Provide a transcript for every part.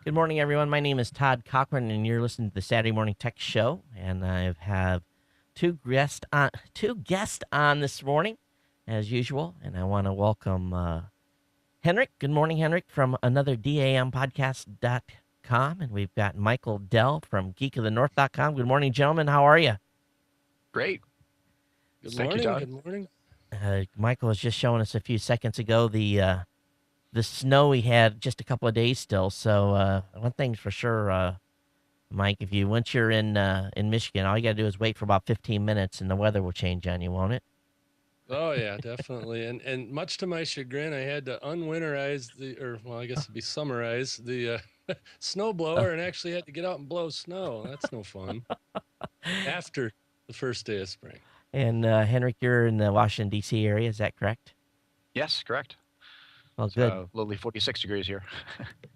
Good morning, everyone. My name is Todd Cochran, and you're listening to the Saturday Morning Tech Show. And I have two guests on this morning, as usual. And I want to welcome Henrik. Good morning, Henrik, from another DAMpodcast.com. And we've got Michael Dell from geekofthenorth.com. Good morning, gentlemen. How are you? Great. Good Thank you, morning. Todd. Good morning. Michael was just showing us a few seconds ago the snow we had just a couple of days still. So one thing's for sure, Mike, if you once you're in Michigan, all you gotta do is wait for about 15 minutes, and the weather will change on you, won't it? Oh yeah, definitely. And much to my chagrin, I had to unwinterize I guess it'd be summarize the snow Uh, blower, and actually had to get out and blow snow. That's no fun. After the first day of spring. and Henrik, you're in the Washington D.C. area, is that correct? Yes, correct. Well, It's good. literally 46 degrees here.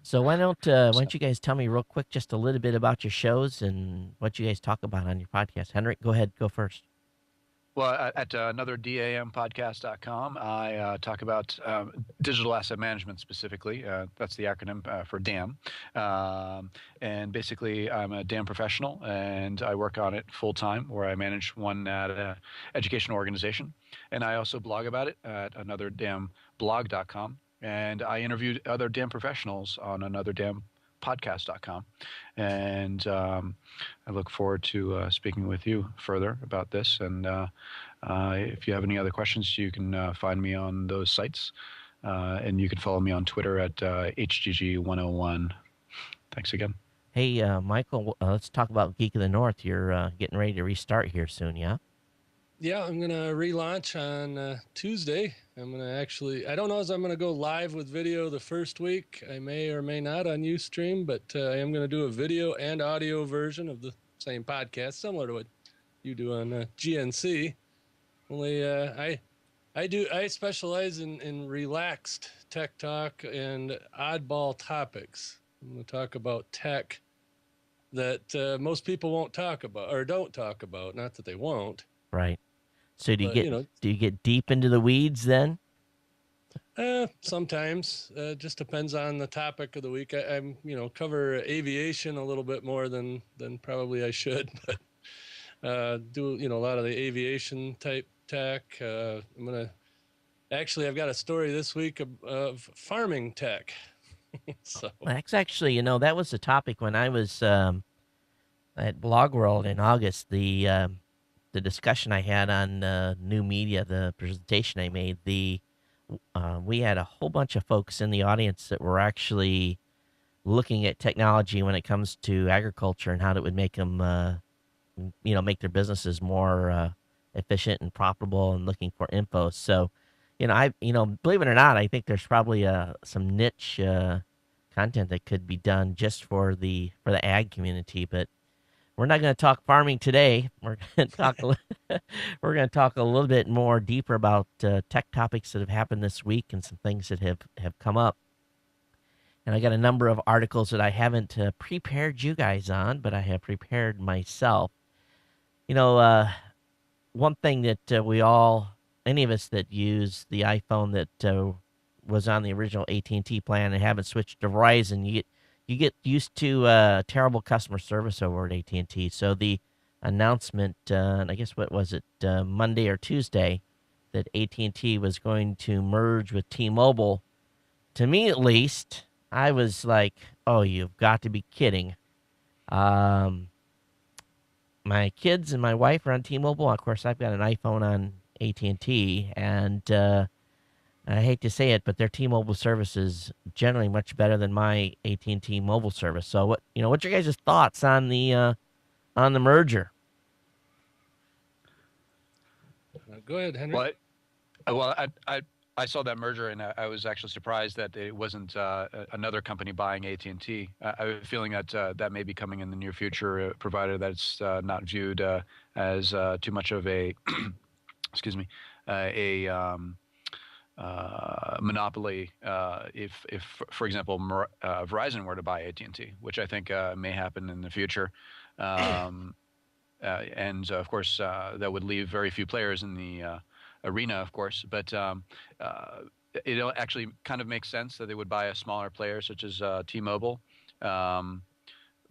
So why don't So, you guys tell me real quick just a little bit about your shows and what you guys talk about on your podcast? Henrik, go ahead, go first. well, at another DAMpodcast.com, I talk about digital asset management specifically. That's the acronym for DAM. And basically, I'm a DAM professional, and I work on it full time, where I manage one at an educational organization. And I also blog about it at another DAMblog.com. And I interviewed other DAM professionals on another DAMpodcast.com. And I look forward to speaking with you further about this. And if you have any other questions, you can find me on those sites. And you can follow me on Twitter at HGG101. Thanks again. Hey, Michael, let's talk about Geek of the North. You're getting ready to restart here soon, yeah? Yeah, I'm gonna relaunch on Tuesday. I don't know as I'm gonna go live with video the first week. I may or may not on Ustream, but I am gonna do a video and audio version of the same podcast, similar to what you do on GNC. Only I specialize in relaxed tech talk and oddball topics. I'm going to talk about tech that most people won't talk about or don't talk about. Not that they won't, Right. So but do you get deep into the weeds then? sometimes just depends on the topic of the week. I'm cover aviation a little bit more than probably I should, but do a lot of the aviation type tech. I've got a story this week of farming tech. So That's actually, that was the topic when I was at Blog World in August. The discussion I had on new media, the presentation I made, we had a whole bunch of folks in the audience that were actually looking at technology when it comes to agriculture and how it would make them, make their businesses more efficient and profitable, and looking for info. So, believe it or not, I think there's probably some niche content that could be done just for the ag community. But we're not going to talk farming today. We're going to we're going to talk a little bit more deeper about tech topics that have happened this week and some things that have come up. And I got a number of articles that I haven't prepared you guys on, but I have prepared myself. You know, one thing that any of us that use the iPhone that was on the original AT&T plan and haven't switched to Verizon, you get used to terrible customer service over at AT&T. So the announcement, and I guess what was it, Monday or Tuesday, that AT&T was going to merge with T-Mobile. To me, at least, I was like, "Oh, you've got to be kidding!" Um, my kids and my wife are on T-Mobile. Of course, I've got an iPhone on AT&T, and I hate to say it, but their T-Mobile service is generally much better than my AT&T mobile service. So what's your guys' thoughts on the merger? go ahead, Henry. Well, well, I saw that merger, and I was actually surprised that it wasn't another company buying AT&T. I have a feeling that that may be coming in the near future, provided that it's not viewed as too much of a, excuse me, a monopoly. If, for example, Verizon were to buy AT&T, which I think may happen in the future. Um, and of course, that would leave very few players in the arena, of course. But it actually kind of makes sense that they would buy a smaller player such as T-Mobile. Um,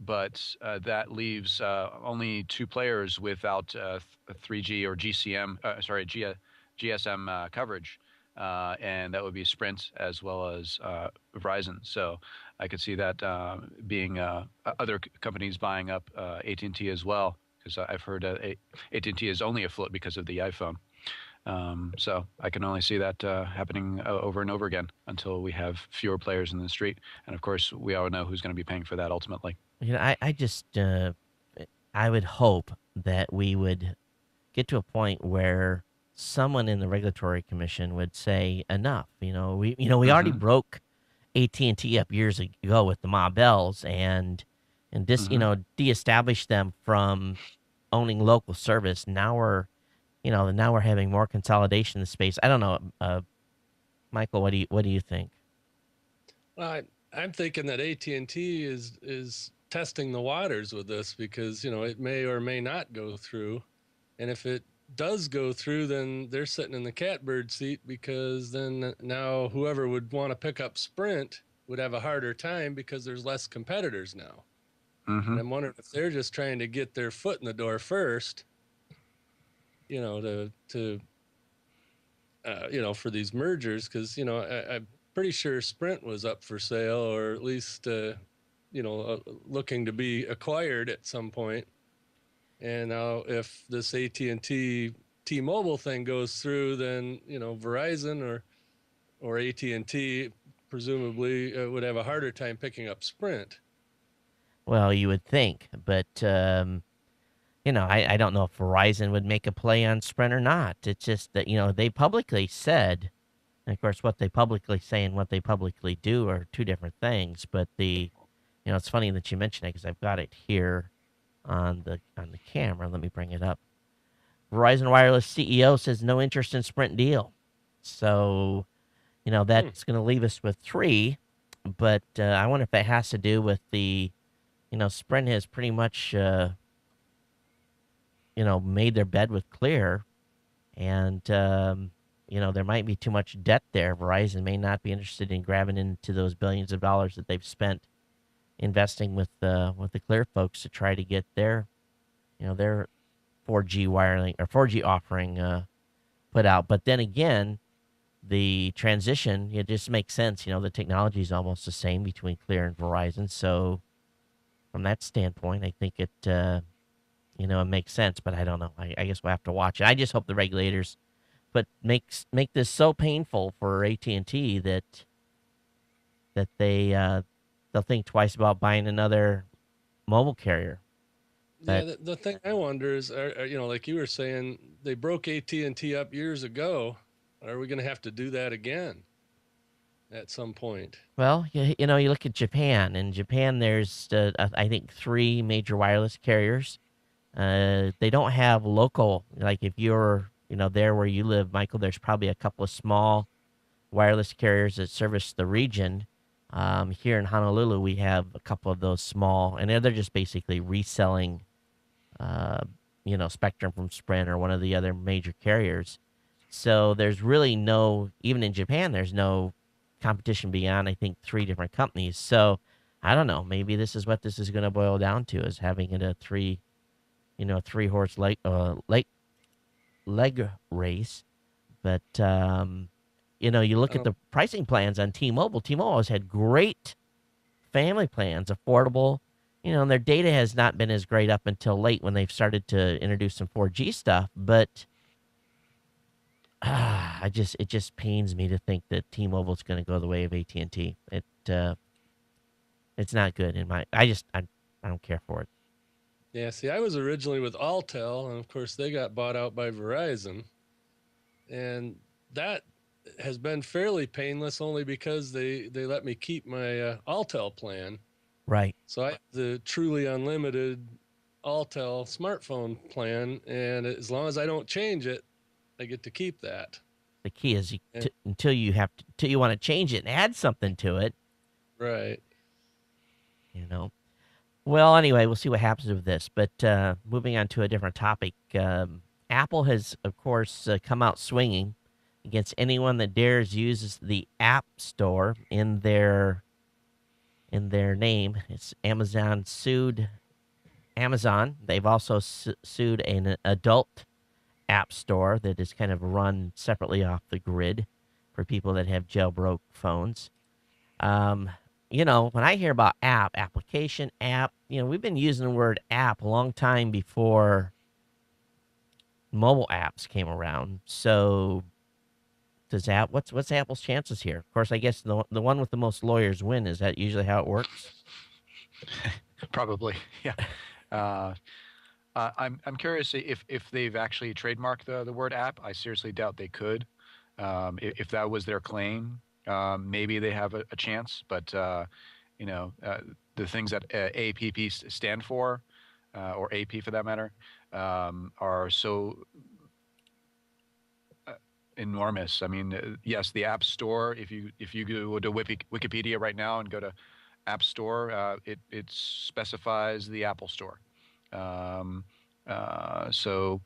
but that leaves only two players without 3G or GCM, GSM coverage, and that would be Sprint as well as Verizon. So I could see that being other companies buying up AT&T as well, because I've heard AT&T is only afloat because of the iPhone. So I can only see that happening over and over again until we have fewer players in the street. And of course, we all know who's going to be paying for that ultimately. I just I would hope that we would get to a point where someone in the regulatory commission would say enough. We already Mm-hmm. broke AT&T up years ago with the Ma Bells and this Mm-hmm. de-established them from owning local service. Now we're having more consolidation in the space. I don't know, Michael. What do you think? Well, I'm thinking that AT&T is testing the waters with this because it may or may not go through, and if it does go through, then they're sitting in the catbird seat because then now whoever would want to pick up Sprint would have a harder time because there's less competitors now. Mm-hmm. And I'm wondering if they're just trying to get their foot in the door first, to for these mergers, because I'm pretty sure Sprint was up for sale, or at least looking to be acquired at some point. And now if this AT&T T-Mobile thing goes through, then Verizon or AT&T presumably would have a harder time picking up Sprint. Well, you would think, but I don't know if Verizon would make a play on Sprint or not. It's just that they publicly said, and of course, what they publicly say and what they publicly do are two different things. But it's funny that you mention it because I've got it here on the camera. Let me bring it up. Verizon Wireless CEO says no interest in Sprint deal. So, Hmm. that's going to leave us with three. But I wonder if that has to do with Sprint has pretty much, made their bed with Clear. And, there might be too much debt there. Verizon may not be interested in grabbing into those billions of dollars that they've spent investing with the Clear folks to try to get their 4G wiring or 4G offering put out. But then again, the transition, it just makes sense. The technology is almost the same between Clear and Verizon. So from that standpoint, I think it makes sense. But I don't know. I guess we'll have to watch it. I just hope the regulators, but make this so painful for AT&T that they'll think twice about buying another mobile carrier. Yeah, But the thing I wonder is, like you were saying, they broke AT&T up years ago. Are we going to have to do that again at some point? well, you look at Japan. In Japan, there's I think three major wireless carriers. They don't have local, like if you're there where you live, Michael. There's probably a couple of small wireless carriers that service the region. Here in Honolulu, we have a couple of those small, and they're just basically reselling, uh, spectrum from Sprint or one of the other major carriers. So there's really no, even in Japan, there's no competition beyond, I think, three different companies. So I don't know. Maybe this is what this is going to boil down to is having it a three horse leg race. But you look at Um, the pricing plans on T-Mobile. T-Mobile has had great family plans, affordable. And their data has not been as great up until late when they've started to introduce some 4G stuff. But it just pains me to think that T-Mobile's going to go the way of AT&T. It's not good in my. I don't care for it. yeah, see, I was originally with Alltel, and of course they got bought out by Verizon, and that has been fairly painless only because they let me keep my Alltel plan. Right. So I have the truly unlimited Alltel smartphone plan, and as long as I don't change it, I get to keep that. The key is And until you want to change it and add something to it. right. You know. Well, anyway, we'll see what happens with this. But moving on to a different topic, Apple has, of course, come out swinging. against anyone that dares uses the App Store in their name. It's Amazon sued Amazon. They've also sued an adult app store that is kind of run separately off the grid for people that have jailbroke phones. Um, when I hear about application, app, we've been using the word app a long time before mobile apps came around. So what's Apple's chances here? Of course, I guess the one with the most lawyers win. Is that usually how it works? Probably, yeah. Uh, I'm curious if they've actually trademarked the word app. I seriously doubt they could. If that was their claim, maybe they have a chance. But you know, uh, the things that APP stand for, or AP for that matter, are so uh, enormous. I mean, yes, the App Store. If you go to Wikipedia right now and go to App Store, it specifies the Apple Store. Um, so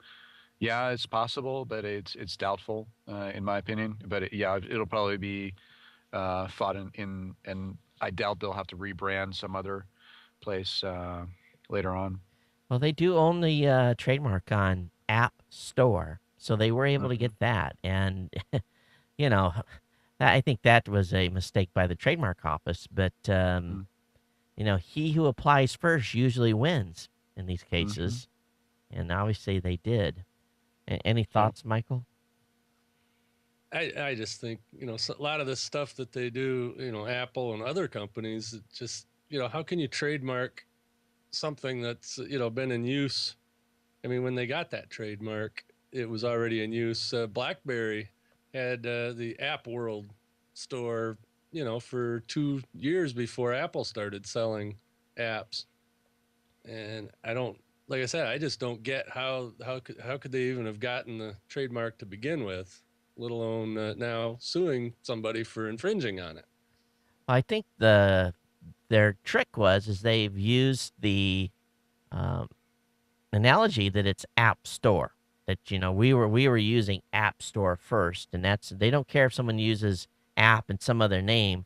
yeah, it's possible, but it's doubtful, in my opinion. But yeah, it'll probably be fought in, and I doubt they'll have to rebrand some other place later on. Well, they do own the trademark on App Store, so they were able to Hmm. get that. And you know, I think that was a mistake by the trademark office. But he who applies first usually wins in these Hmm. cases, and obviously they did. Any Yeah. thoughts, Michael? I just think, a lot of this stuff that they do, Apple and other companies, it just, how can you trademark something that's, been in use? I mean, when they got that trademark, it was already in use. BlackBerry had the App World store, for 2 years before Apple started selling apps. And I don't, like I said, I just don't get how could they even have gotten the trademark to begin with, let alone now suing somebody for infringing on it. I think their trick is they've used the um, analogy that it's App Store. That we were using App Store first, and they don't care if someone uses app and some other name.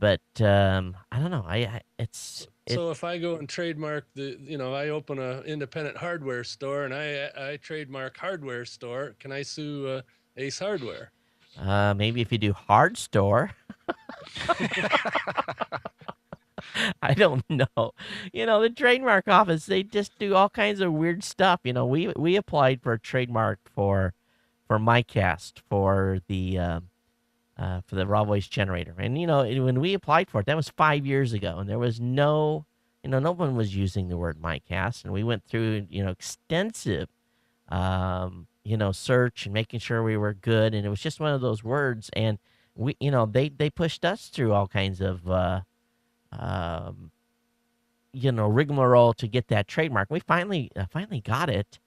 But I don't know. I it's it. So if I go and trademark I open a independent hardware store and I trademark hardware store, can I sue Ace Hardware? Maybe if you do hard store, I don't know. The trademark office, they just do all kinds of weird stuff. We applied for a trademark for MyCast for the raw voice generator. And when we applied for it, that was 5 years ago, and there was no one was using the word MyCast, and we went through extensive search and making sure we were good, and it was just one of those words, and they pushed us through all kinds of um, rigmarole to get that trademark. We finally got it,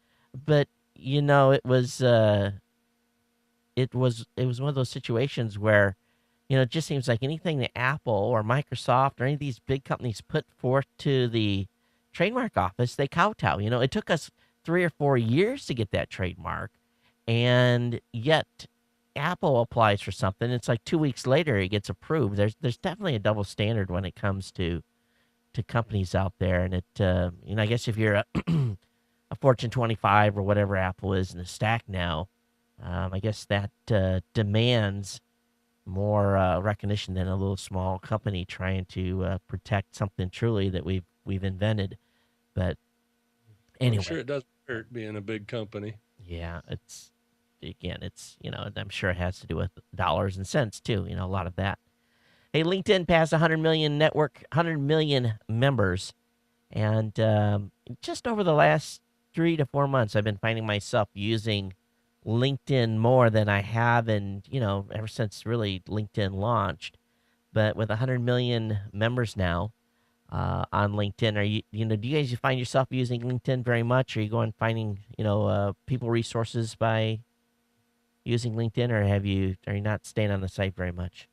but it was one of those situations where it just seems like anything that Apple or Microsoft or any of these big companies put forth to the trademark office, they kowtow. It took us 3 or 4 years to get that trademark, and yet Apple applies for something. It's like 2 weeks later it gets approved. There's definitely a double standard when it comes to companies out there, and I guess if you're a Fortune 25 or whatever Apple is in the stack now, I guess that demands more recognition than a little small company trying to protect something truly that we've invented. But Well, I'm sure anyway, it doesn't hurt being a big company. yeah, it's I'm sure it has to do with dollars and cents too. A lot of that. Hey, LinkedIn passed 100 million network, 100 million members, and just over the last 3 to 4 months, I've been finding myself using LinkedIn more than I have, and ever since really LinkedIn launched. But with 100 million members now on LinkedIn, do you guys find yourself using LinkedIn very much? Are you going finding, people resources by using LinkedIn, or are you not staying on the site very much?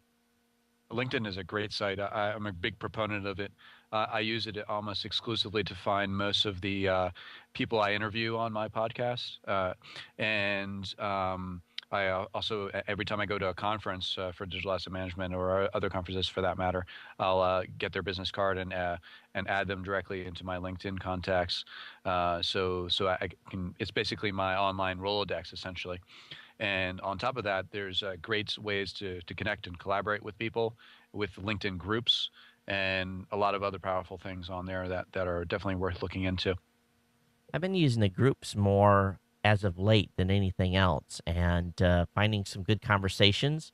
LinkedIn is a great site. I'm a big proponent of it. I use it almost exclusively to find most of the people I interview on my podcast. And I also, every time I go to a conference for digital asset management or other conferences for that matter, I'll get their business card and add them directly into my LinkedIn contacts. So I can. It's basically my online Rolodex essentially. And on top of that, there's great ways to connect and collaborate with people, with LinkedIn groups, and a lot of other powerful things on there that are definitely worth looking into. I've been using the groups more as of late than anything else, and finding some good conversations.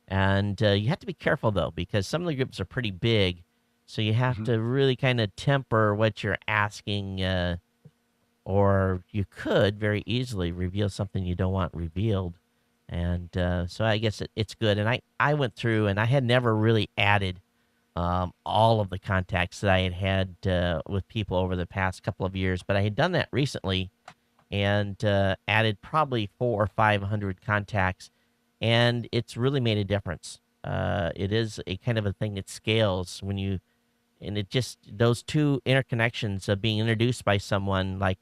And you have to be careful though, because some of the groups are pretty big, so you have Hmm. to really kind of temper what you're asking, or you could very easily reveal something you don't want revealed. And so I guess it's good. And I went through and I had never really added all of the contacts that I had with people over the past couple of years, but I had done that recently and added probably 400 or 500 contacts, and it's really made a difference. It is a kind of a thing that scales when you, and it just those two interconnections of being introduced by someone. Like,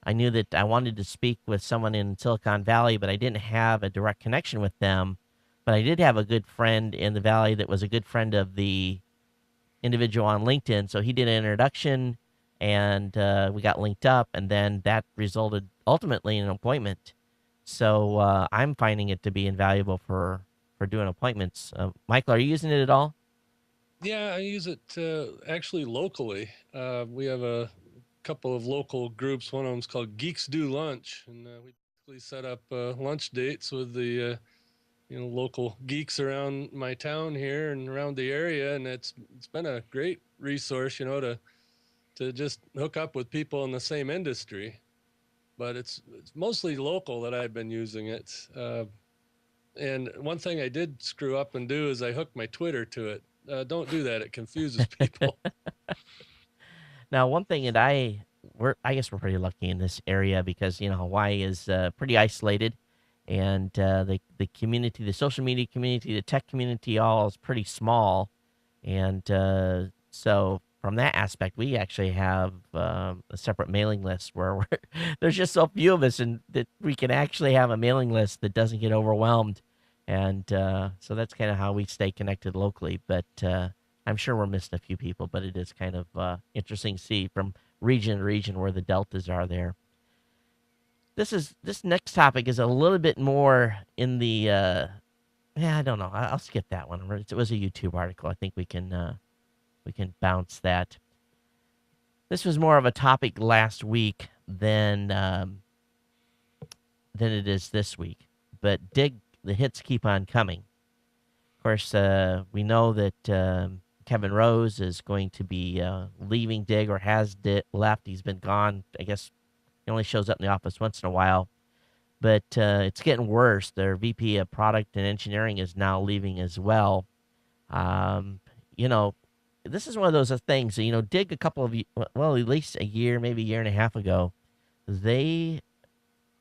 I knew that I wanted to speak with someone in Silicon Valley, but I didn't have a direct connection with them. But I did have a good friend in the Valley that was a good friend of the individual on LinkedIn. So he did an introduction, and we got linked up, and then that resulted ultimately in an appointment. So I'm finding it to be invaluable for doing appointments. Michael, are you using it at all? Yeah, I use it actually locally. We have a couple of local groups. One of them's called Geeks Do Lunch, and we basically set up lunch dates with the local geeks around my town here and around the area, and it's been a great resource, to just hook up with people in the same industry. But it's mostly local that I've been using it. And one thing I did screw up and do is I hooked my Twitter to it. Don't do that; it confuses people. Now, one thing that I guess we're pretty lucky in this area because Hawaii is pretty isolated, and the community, the social media community, the tech community, all is pretty small, and so from that aspect, we actually have a separate mailing list where there's just so few of us, and that we can actually have a mailing list that doesn't get overwhelmed, and so that's kind of how we stay connected locally, but. I'm sure we're missing a few people, but it is kind of interesting to see from region to region where the deltas are there. This next topic is a little bit more in the yeah, I don't know. I'll skip that one. It was a YouTube article. I think we can bounce that. This was more of a topic last week than it is this week. But Dig, the hits keep on coming. Of course, we know that Kevin Rose is going to be leaving Dig, or has left. He's been gone. I guess he only shows up in the office once in a while. But it's getting worse. Their VP of Product and Engineering is now leaving as well. Um, you know, this is one of those things. Dig a couple of well, at least a year, maybe a year and a half ago, they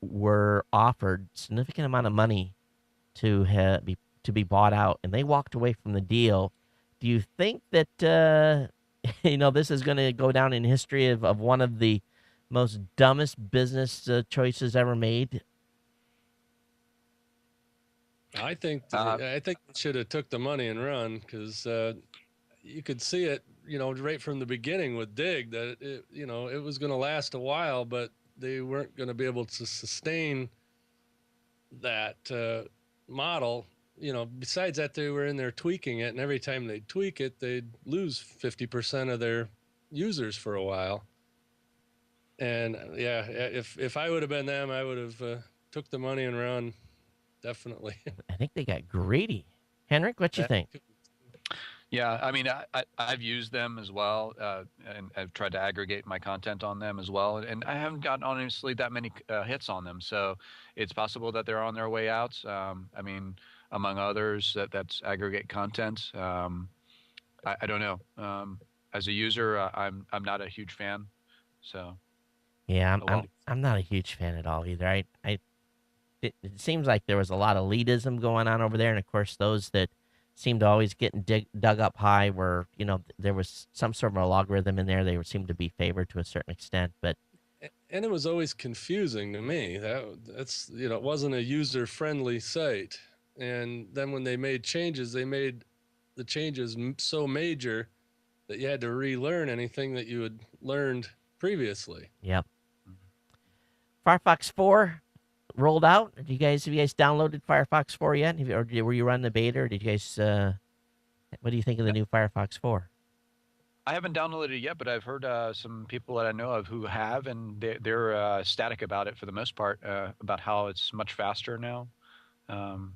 were offered significant amount of money to be bought out, and they walked away from the deal. Do you think that this is going to go down in history of one of the most dumbest business choices ever made? Uh, I think they should have took the money and run because you could see it, right from the beginning with Dig that it was going to last a while, but they weren't going to be able to sustain that model. Besides that, they were in there tweaking it, and every time they tweak it, they'd lose 50% of their users for a while. And yeah, if I would have been them, I would have took the money and run definitely. I think they got greedy. Henrik, what you That think? yeah, I mean, I've used them as well, and I've tried to aggregate my content on them as well, and I haven't gotten honestly that many hits on them. So it's possible that they're on their way out. I mean, among others, that's aggregate content. I don't know. As a user, I'm not a huge fan. So Yeah, oh well. I'm not a huge fan at all either. It seems like there was a lot of elitism going on over there, and of course, those that seemed to always get dug up high were, there was some sort of a logarithm in there. They seemed to be favored to a certain extent, but and it was always confusing to me. That's it wasn't a user friendly site. And then when they made changes, they made the changes so major that you had to relearn anything that you had learned previously. Yep. Firefox 4 rolled out. Have you guys downloaded Firefox 4 yet? Were you running the beta, or did you guys? What do you think of the new Firefox 4? I haven't downloaded it yet, but I've heard some people that I know of who have, and they're ecstatic about it for the most part, about how it's much faster now. Um,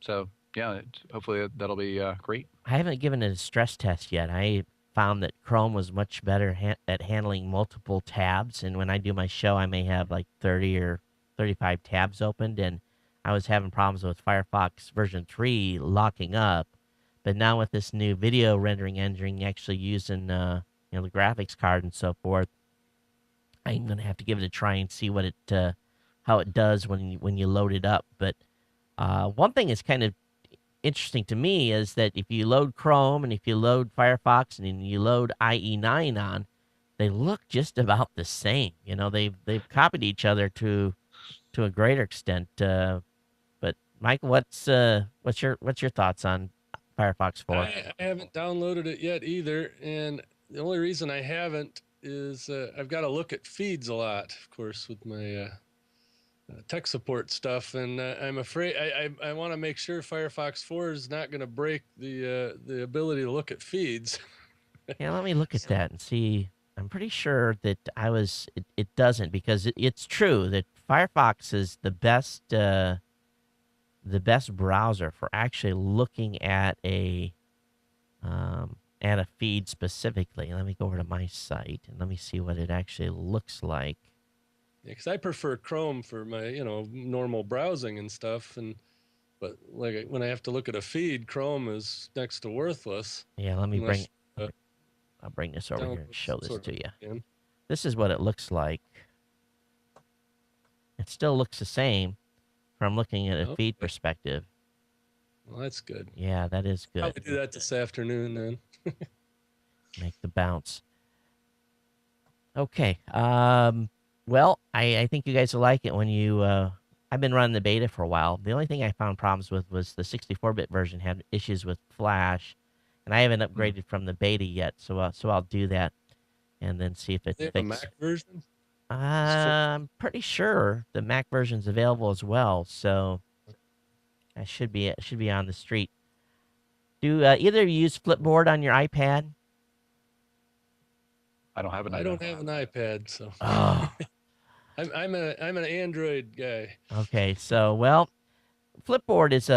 so yeah, hopefully that'll be great. I haven't given it a stress test yet. I found that Chrome was much better at handling multiple tabs, and when I do my show, I may have like 30 or 35 tabs opened, and I was having problems with Firefox version 3 locking up. But now with this new video rendering engine, actually using the graphics card and so forth, I'm gonna have to give it a try and see what it how it does when you load it up. But one thing is kind of interesting to me is that if you load Chrome and if you load Firefox and then you load IE9 on, they look just about the same. They've copied each other to a greater extent. But Michael, what's your thoughts on Firefox 4? I haven't downloaded it yet either, and the only reason I haven't is I've got to look at feeds a lot, of course, with my tech support stuff, and I'm afraid I want to make sure Firefox 4 is not going to break the ability to look at feeds. Yeah, let me look at that and see. I'm pretty sure that it doesn't, because it's true that Firefox is the best browser for actually looking at a feed specifically. Let me go over to my site and let me see what it actually looks like. Because I prefer Chrome for my normal browsing and stuff, but like when I have to look at a feed, Chrome is next to worthless Yeah, let me bring unless uh, I'll bring this over here download and show some this sort to of you. program. This is what it looks like. It still looks the same from looking at a feed Okay. perspective. Well, that's good. Yeah, that is good. Probably do that this afternoon then. Make the bounce. Okay. Well, I think you guys will like it when you. I've been running the beta for a while. The only thing I found problems with was the 64-bit version had issues with Flash, and I haven't Mm. upgraded from the beta yet. So I'll do that and then see if it They have a fixes. Mac version. I'm pretty sure the Mac version's available as well, so I should be on the street. Do either of you use Flipboard on your iPad? I don't have an I iPad. don't have an iPad, so Oh, I'm an Android guy. okay. So well, Flipboard is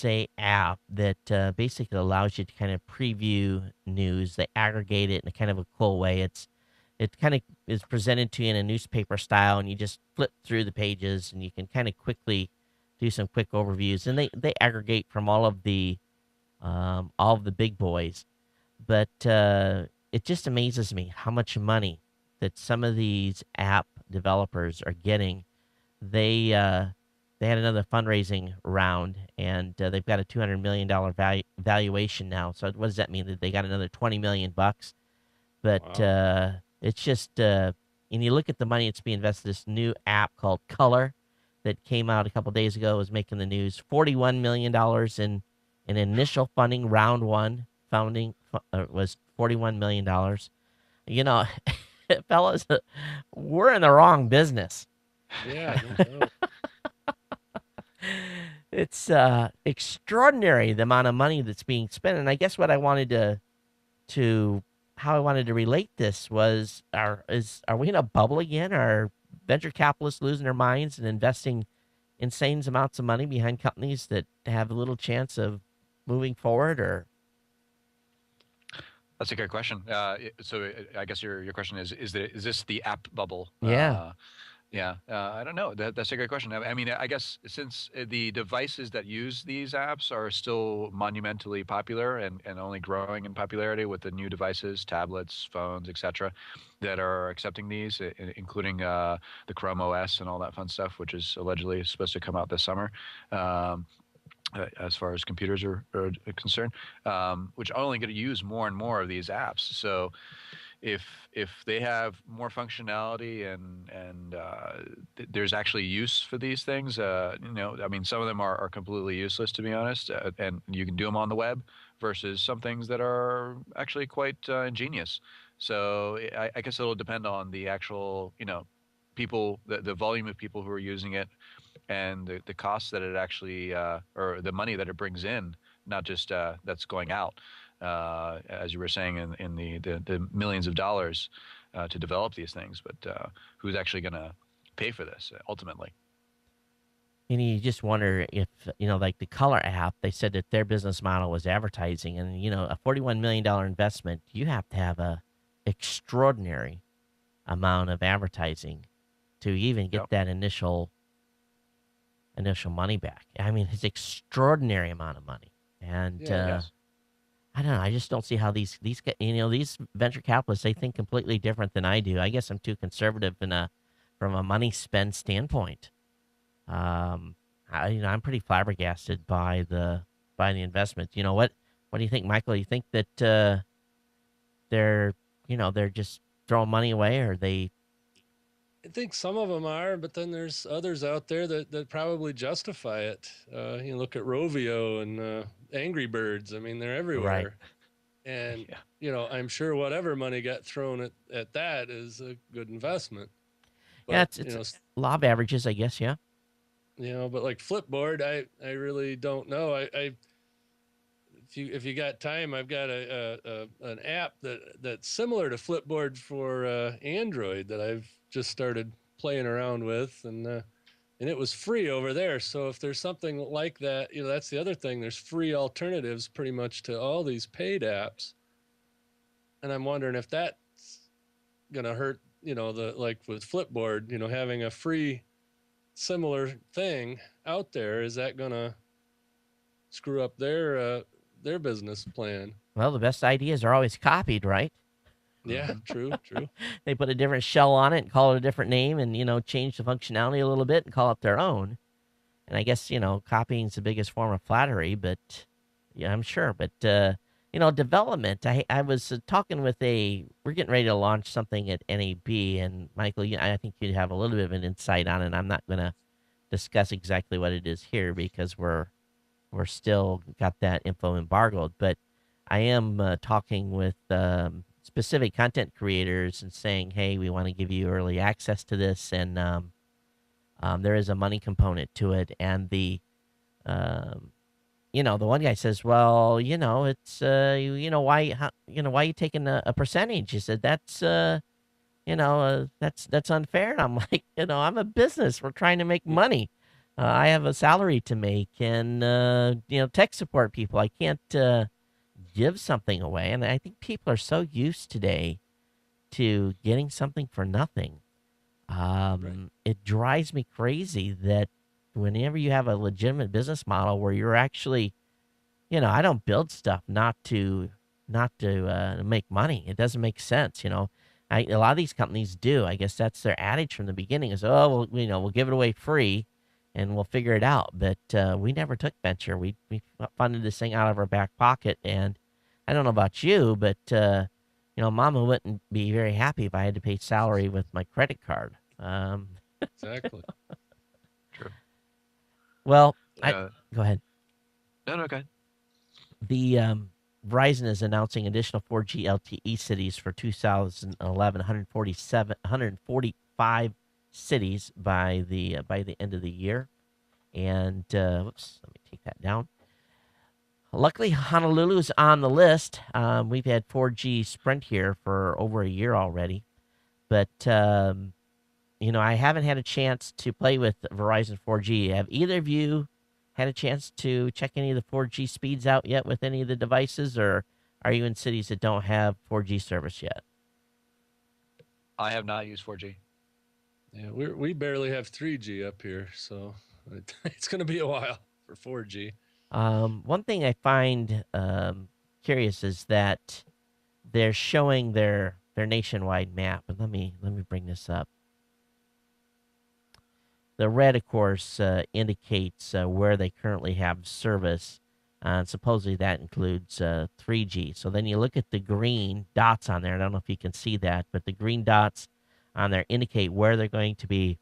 a app that basically allows you to kind of preview news. They aggregate it in a kind of a cool way. It kind of is presented to you in a newspaper style, and you just flip through the pages, and you can kind of quickly do some quick overviews. And they aggregate from all of the big boys. But it just amazes me how much money that some of these app developers are getting. They had another fundraising round, and they've got a $200 million valuation now. So what does that mean? That they got another 20 million bucks? But Wow. it's just, and you look at the money that's being invested. This new app called Color that came out a couple days ago is making the news. $41 million in initial funding. Round one founding was $41 million. You know, fellas, we're in the wrong business. Yeah, no doubt. It's extraordinary the amount of money that's being spent, and I guess what I wanted to how I wanted to relate this was, are we in a bubble again? Are venture capitalists losing their minds and investing insane amounts of money behind companies that have a little chance of moving forward? Or That's a good question. I guess your question is this the app bubble? yeah, Yeah, I don't know. That's a great question. I mean, I guess since the devices that use these apps are still monumentally popular and only growing in popularity with the new devices, tablets, phones, etc., that are accepting these, including the Chrome OS and all that fun stuff, which is allegedly supposed to come out this summer. As far as computers are concerned, which are only going to use more and more of these apps. So if they have more functionality and there's actually use for these things, I mean, some of them are completely useless, to be honest, and you can do them on the web versus some things that are actually quite ingenious. So I guess it'll depend on the actual, people, the volume of people who are using it, and the costs that it actually, or the money that it brings in, not just that's going out, as you were saying, in the millions of dollars to develop these things, but who's actually going to pay for this ultimately? And you just wonder if, like the Color app, they said that their business model was advertising, and a $41 million investment, you have to have a extraordinary amount of advertising to even get Yep. that initial money back. I mean, it's extraordinary amount of money, and Yeah. Yes. I don't know. I just don't see how these venture capitalists, they think completely different than I do. I guess I'm too conservative from a money spend standpoint. Um, I'm pretty flabbergasted by the investment. What do you think, Michael? You think that they're they're just throwing money away, or they I think some of them are, but then there's others out there that probably justify it. Look at Rovio and Angry Birds. I mean, they're right? everywhere. And, Yeah. I'm sure whatever money got thrown at that is a good investment. Yeah, But, it's law of averages, I guess. Yeah, but like Flipboard, I really don't know. If you got time, I've got an app that's similar to Flipboard for Android that I've just started playing around with, and it was free over there. So if there's something like that, that's the other thing. There's free alternatives pretty much to all these paid apps, and I'm wondering if that's gonna hurt. The like with Flipboard, having a free similar thing out there, is that gonna screw up their business plan? well, the best ideas are always copied, right? Yeah, Hmm. true, true. They put a different shell on it and call it a different name, and change the functionality a little bit and call it their own. And I guess copying is the biggest form of flattery, but yeah, I'm sure. But development. I was talking with we're getting ready to launch something at NAB, and Michael, I think you'd have a little bit of an insight on it. I'm not going to discuss exactly what it is here because we're still got that info embargoed. But I am talking with specific content creators and saying, hey, we want to give you early access to this, and there is a money component to it. And um, the one guy says, well, it's why you taking a percentage? He said that's unfair. And I'm like, I'm a business. We're trying to make money. I have a salary to make, and tech support people. I can't give something away. And I think people are so used today to getting something for nothing. Right. It drives me crazy that whenever you have a legitimate business model where you're actually, I don't build stuff not to make money. It doesn't make sense. A lot of these companies do. I guess that's their adage from the beginning is, oh, well, we'll give it away free, and we'll figure it out. But we never took venture. We funded this thing out of our back pocket, and I don't know about you, but Mama wouldn't be very happy if I had to pay salary with my credit card. Exactly. True. Well, I Uh, go ahead. no, no, go ahead. The Verizon is announcing additional 4G LTE cities for 2011, 145 cities by the end of the year. And whoops, let me take that down. Luckily, Honolulu's on the list. We've had 4G Sprint here for over a year already, but I haven't had a chance to play with Verizon 4G. Have either of you had a chance to check any of the 4G speeds out yet with any of the devices, or are you in cities that don't have 4G service yet? I have not used 4G. Yeah, we barely have 3G up here, so it's going to be a while for 4G. One thing I find curious is that they're showing their nationwide map, and let me bring this up. The red, of course, indicates where they currently have service. And supposedly that includes 3G. So then you look at the green dots on there. I don't know if you can see that, but the green dots on there indicate where they're going to be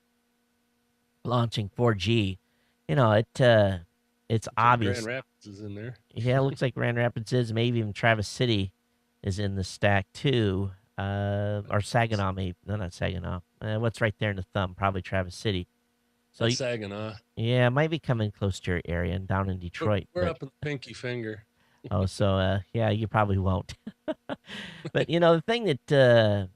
launching 4G. It's Looks like Grand obvious. Rapids is in there. Yeah, it looks like Grand Rapids is. Maybe even Traverse City is in the stack too. Or Saginaw, maybe. No, not Saginaw. What's right there in the thumb? Probably Traverse City. So, That's Saginaw. yeah, it might be coming close to your area and down in We're, Detroit. we're But, up in the pinky finger. oh, so, yeah, you probably won't. But, the thing that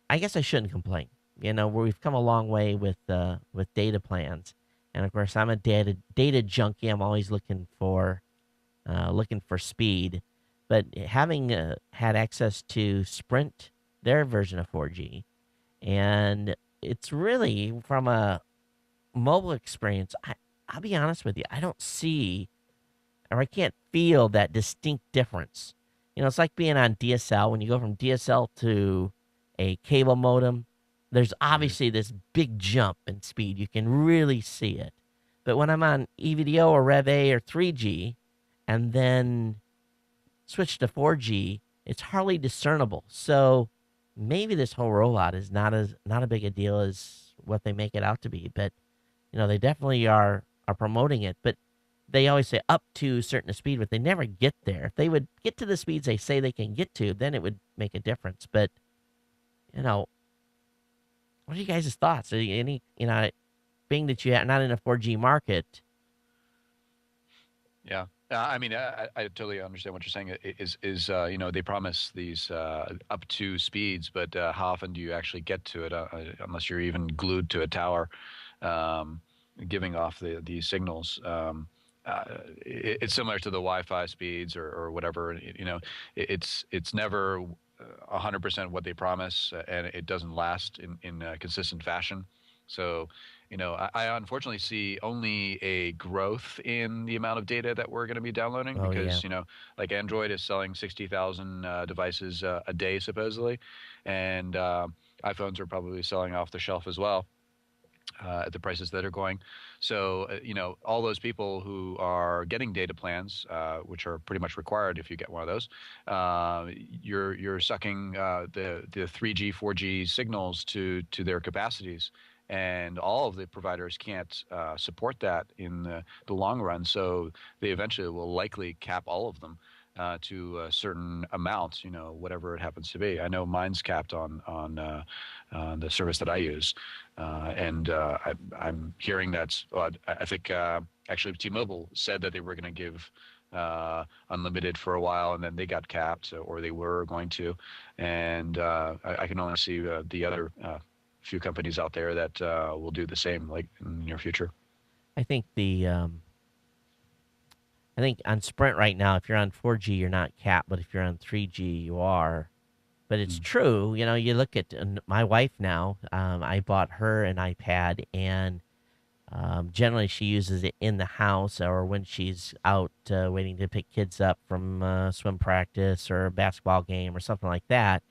I guess I shouldn't complain. We've come a long way with data plans. And, of course, I'm a data junkie. I'm always looking for speed. But having had access to Sprint, their version of 4G, and it's really from a mobile experience. I'll be honest with you, I don't see or I can't feel that distinct difference. It's like being on DSL. When you go from DSL to a cable modem, there's Mhm. obviously this big jump in speed. You can really see it. But when I'm on EVDO or Rev A or 3G, and then switch to 4G, it's hardly discernible. So maybe this whole rollout is not a big a deal as what they make it out to be. But they definitely are promoting it. But they always say up to a certain speed, but they never get there. If they would get to the speeds they say they can get to, then it would make a difference. But you know, what are you guys' thoughts? Any being that you're not in a 4G market? Yeah. I mean, I totally understand what you're saying. They promise these up to speeds, but how often do you actually get to it? Unless you're even glued to a tower, um, giving off these signals. It's similar to the Wi-Fi speeds or whatever. It's never 100% what they promise, and it doesn't last in a consistent fashion. So, I unfortunately see only a growth in the amount of data that we're going to be downloading Oh yeah, because, like Android is selling 60,000 devices a day supposedly, and iPhones are probably selling off the shelf as well at the prices that are going. So, all those people who are getting data plans, which are pretty much required if you get one of those, you're sucking the 3G, 4G signals to their capacities. And all of the providers can't support that in the long run. So they eventually will likely cap all of them to a certain amount, whatever it happens to be. I know mine's capped on the service that I use, I'm hearing that. Well, I think actually T-Mobile said that they were going to give unlimited for a while, and then they got capped, or they were going to. And I can only see the other few companies out there that will do the same, like in the near future. I think I think on Sprint right now, if you're on 4G, you're not capped, but if you're on 3G, you are. But it's Mm. true. You look at my wife now. I bought her an iPad, and generally she uses it in the house or when she's out waiting to pick kids up from swim practice or a basketball game or something like that.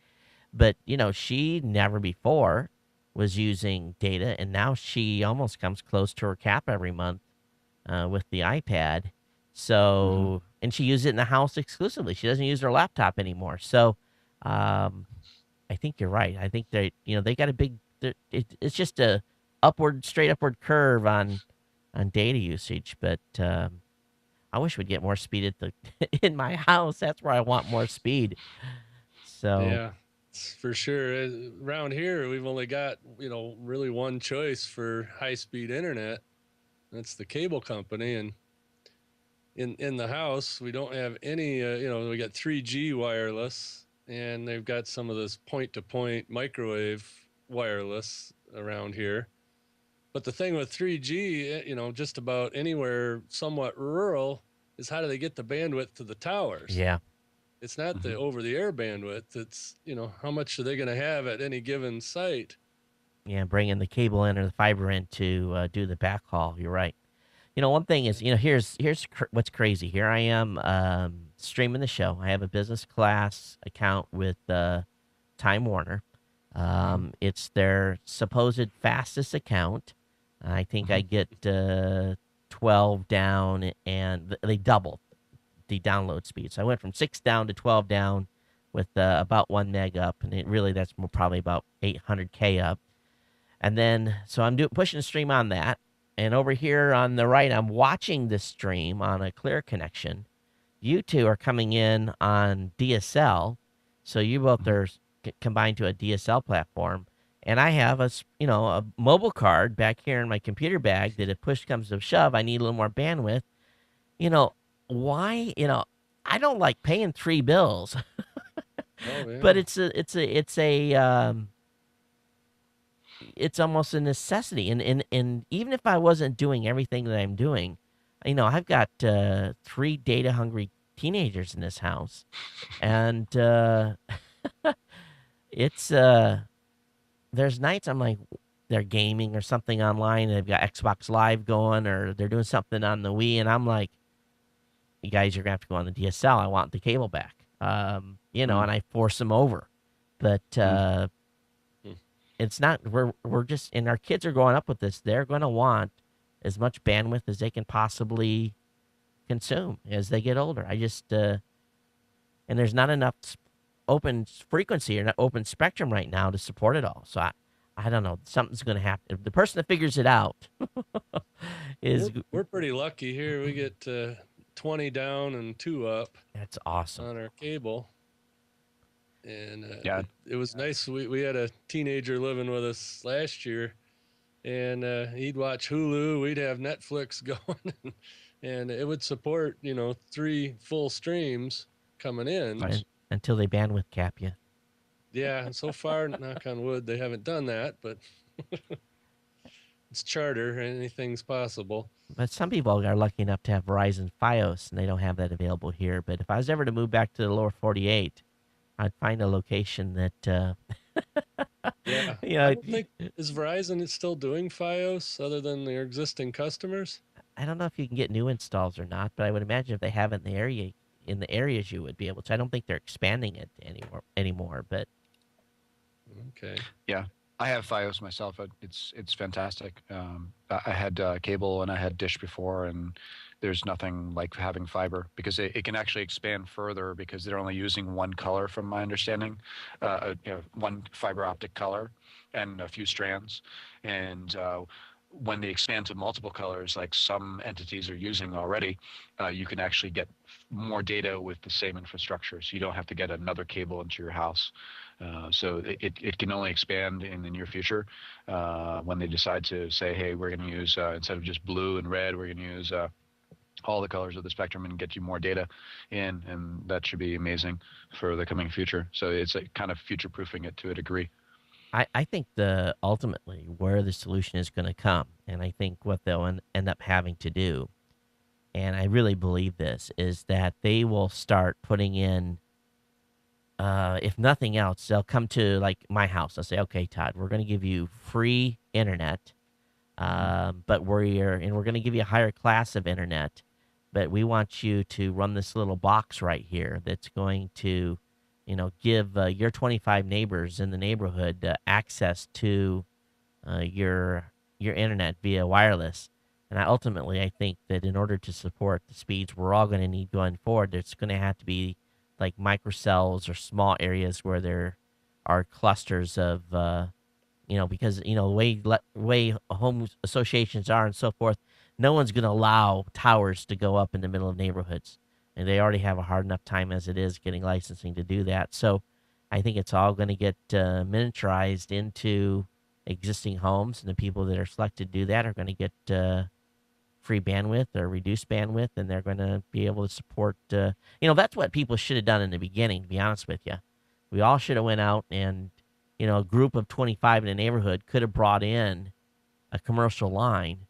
But she never before was using data, and now she almost comes close to her cap every month with the iPad. Mm-hmm. So, and she uses it in the house exclusively. She doesn't use her laptop anymore. So, um, I think you're right. I think they got a big. It's just a straight upward curve on data usage. But I wish we'd get more speed at the in my house. That's where I want more speed. So Yeah, for sure. Around here, we've only got, really one choice for high speed internet. That's the cable company. And in the house, we don't have any, we got 3G wireless, and they've got some of this point to point microwave wireless around here. But the thing with 3G, just about anywhere somewhat rural, is how do they get the bandwidth to the towers? yeah, It's not Mm-hmm. the over the air bandwidth. It's, how much are they going to have at any given site? yeah, bringing the cable in or the fiber in to do the backhaul. You're right. One thing is, here's what's crazy. Here I am streaming the show. I have a business class account with Time Warner. Mm-hmm. It's their supposed fastest account. I think I Mm-hmm. get 12 down, and they doubled the download speed. So I went from 6 down to 12 down with about 1 meg up, and that's probably about 800K up. And then, so I'm pushing the stream on that. And over here on the right, I'm watching the stream on a clear connection. You two are coming in on DSL. So you both Mhm. are combined to a DSL platform. And I have a mobile card back here in my computer bag that if push comes to shove, I need a little more bandwidth. You know, why, I don't like paying 3 bills, Oh but yeah. it's almost a necessity. And even if I wasn't doing everything that I'm doing, I've got 3 data hungry teenagers in this house, and it's there's nights I'm like they're gaming or something online. And they've got Xbox Live going, or they're doing something on the Wii, and I'm like, you guys, you're gonna have to go on the DSL. I want the cable back. And I force them over, but Mm. Hmm. it's not. We're just, and our kids are growing up with this. They're gonna want as much bandwidth as they can possibly consume as they get older. And there's not enough open frequency or not open spectrum right now to support it all. So I don't know. Something's gonna happen. The person that figures it out is We're pretty lucky here. We get 20 down and 2 up that's awesome. on our cable. And Yeah. it was nice. We had a teenager living with us last year, and he'd watch Hulu. We'd have Netflix going, and it would support 3 full streams coming in. Nice. And until they bandwidth cap you. Yeah, and so far, knock on wood, they haven't done that, but it's charter. Anything's possible. But some people are lucky enough to have Verizon Fios, and they don't have that available here. But if I was ever to move back to the lower 48, I'd find a location that, Yeah, you I know, don't think is Verizon is still doing FiOS other than their existing customers. I don't know if you can get new installs or not, but I would imagine if they have it in the areas, you would be able to. I don't think they're expanding it anymore. But Okay. Yeah, I have FiOS myself. It's fantastic. I had cable and I had dish before, and there's nothing like having fiber because it can actually expand further because they're only using one color, from my understanding, one fiber optic color and a few strands. And when they expand to multiple colors, like some entities are using already, you can actually get more data with the same infrastructure. So you don't have to get another cable into your house. So it can only expand in the near future when they decide to say, hey, we're going to use, instead of just blue and red, we're going to use all the colors of the spectrum and get you more data in. And that should be amazing for the coming future. So it's kind of future proofing it to a degree. I think the ultimately where the solution is going to come, and I think what they'll end up having to do, and I really believe this, is that they will start putting in, if nothing else, they'll come to like my house. They'll say, okay, Todd, we're going to give you free internet, Mhm. but we're going to give you a higher class of internet, but we want you to run this little box right here that's going to, give your 25 neighbors in the neighborhood access to your internet via wireless. And I think that in order to support the speeds we're all going to need going forward, there's going to have to be like microcells or small areas where there are clusters of, because the way home associations are and so forth, no one's going to allow towers to go up in the middle of neighborhoods, and they already have a hard enough time as it is getting licensing to do that. So, I think it's all going to get miniaturized into existing homes, and the people that are selected to do that are going to get free bandwidth or reduced bandwidth, and they're going to be able to support. That's what people should have done in the beginning. To be honest with you, we all should have went out and a group of 25 in a neighborhood could have brought in a commercial line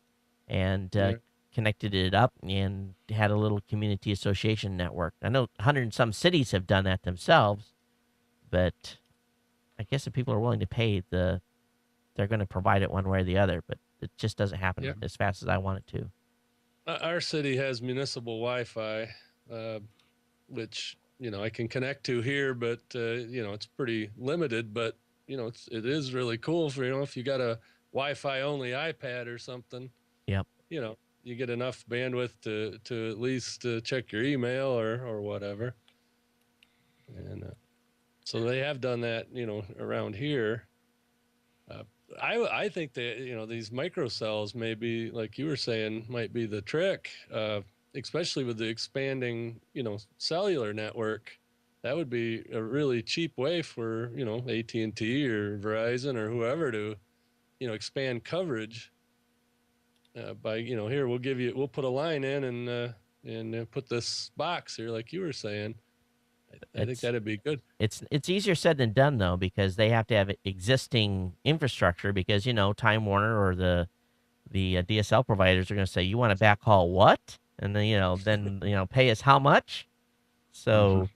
and Yeah. connected it up and had a little community association network. I know 100 and some cities have done that themselves, but I guess if people are willing to pay, they're going to provide it one way or the other. But it just doesn't happen Yeah. Mhm. as fast as I want it to. Our city has municipal Wi-Fi, uh, which I can connect to here, but it's pretty limited. But it is really cool for if you got a Wi-Fi only iPad or something. Yep. You know you get enough bandwidth to at least check your email or whatever. And so they have done that, around here. Uh, I think that these microcells may be, like you were saying, might be the trick, especially with the expanding cellular network. That would be a really cheap way for AT&T or Verizon or whoever to expand coverage by here we'll put a line in and put this box here like you were saying. I think It's that'd be good. it's easier said than done though, because they have to have existing infrastructure, because Time Warner or the DSL providers are going to say, you want to backhaul what? And then pay us how much? Mm-hmm. So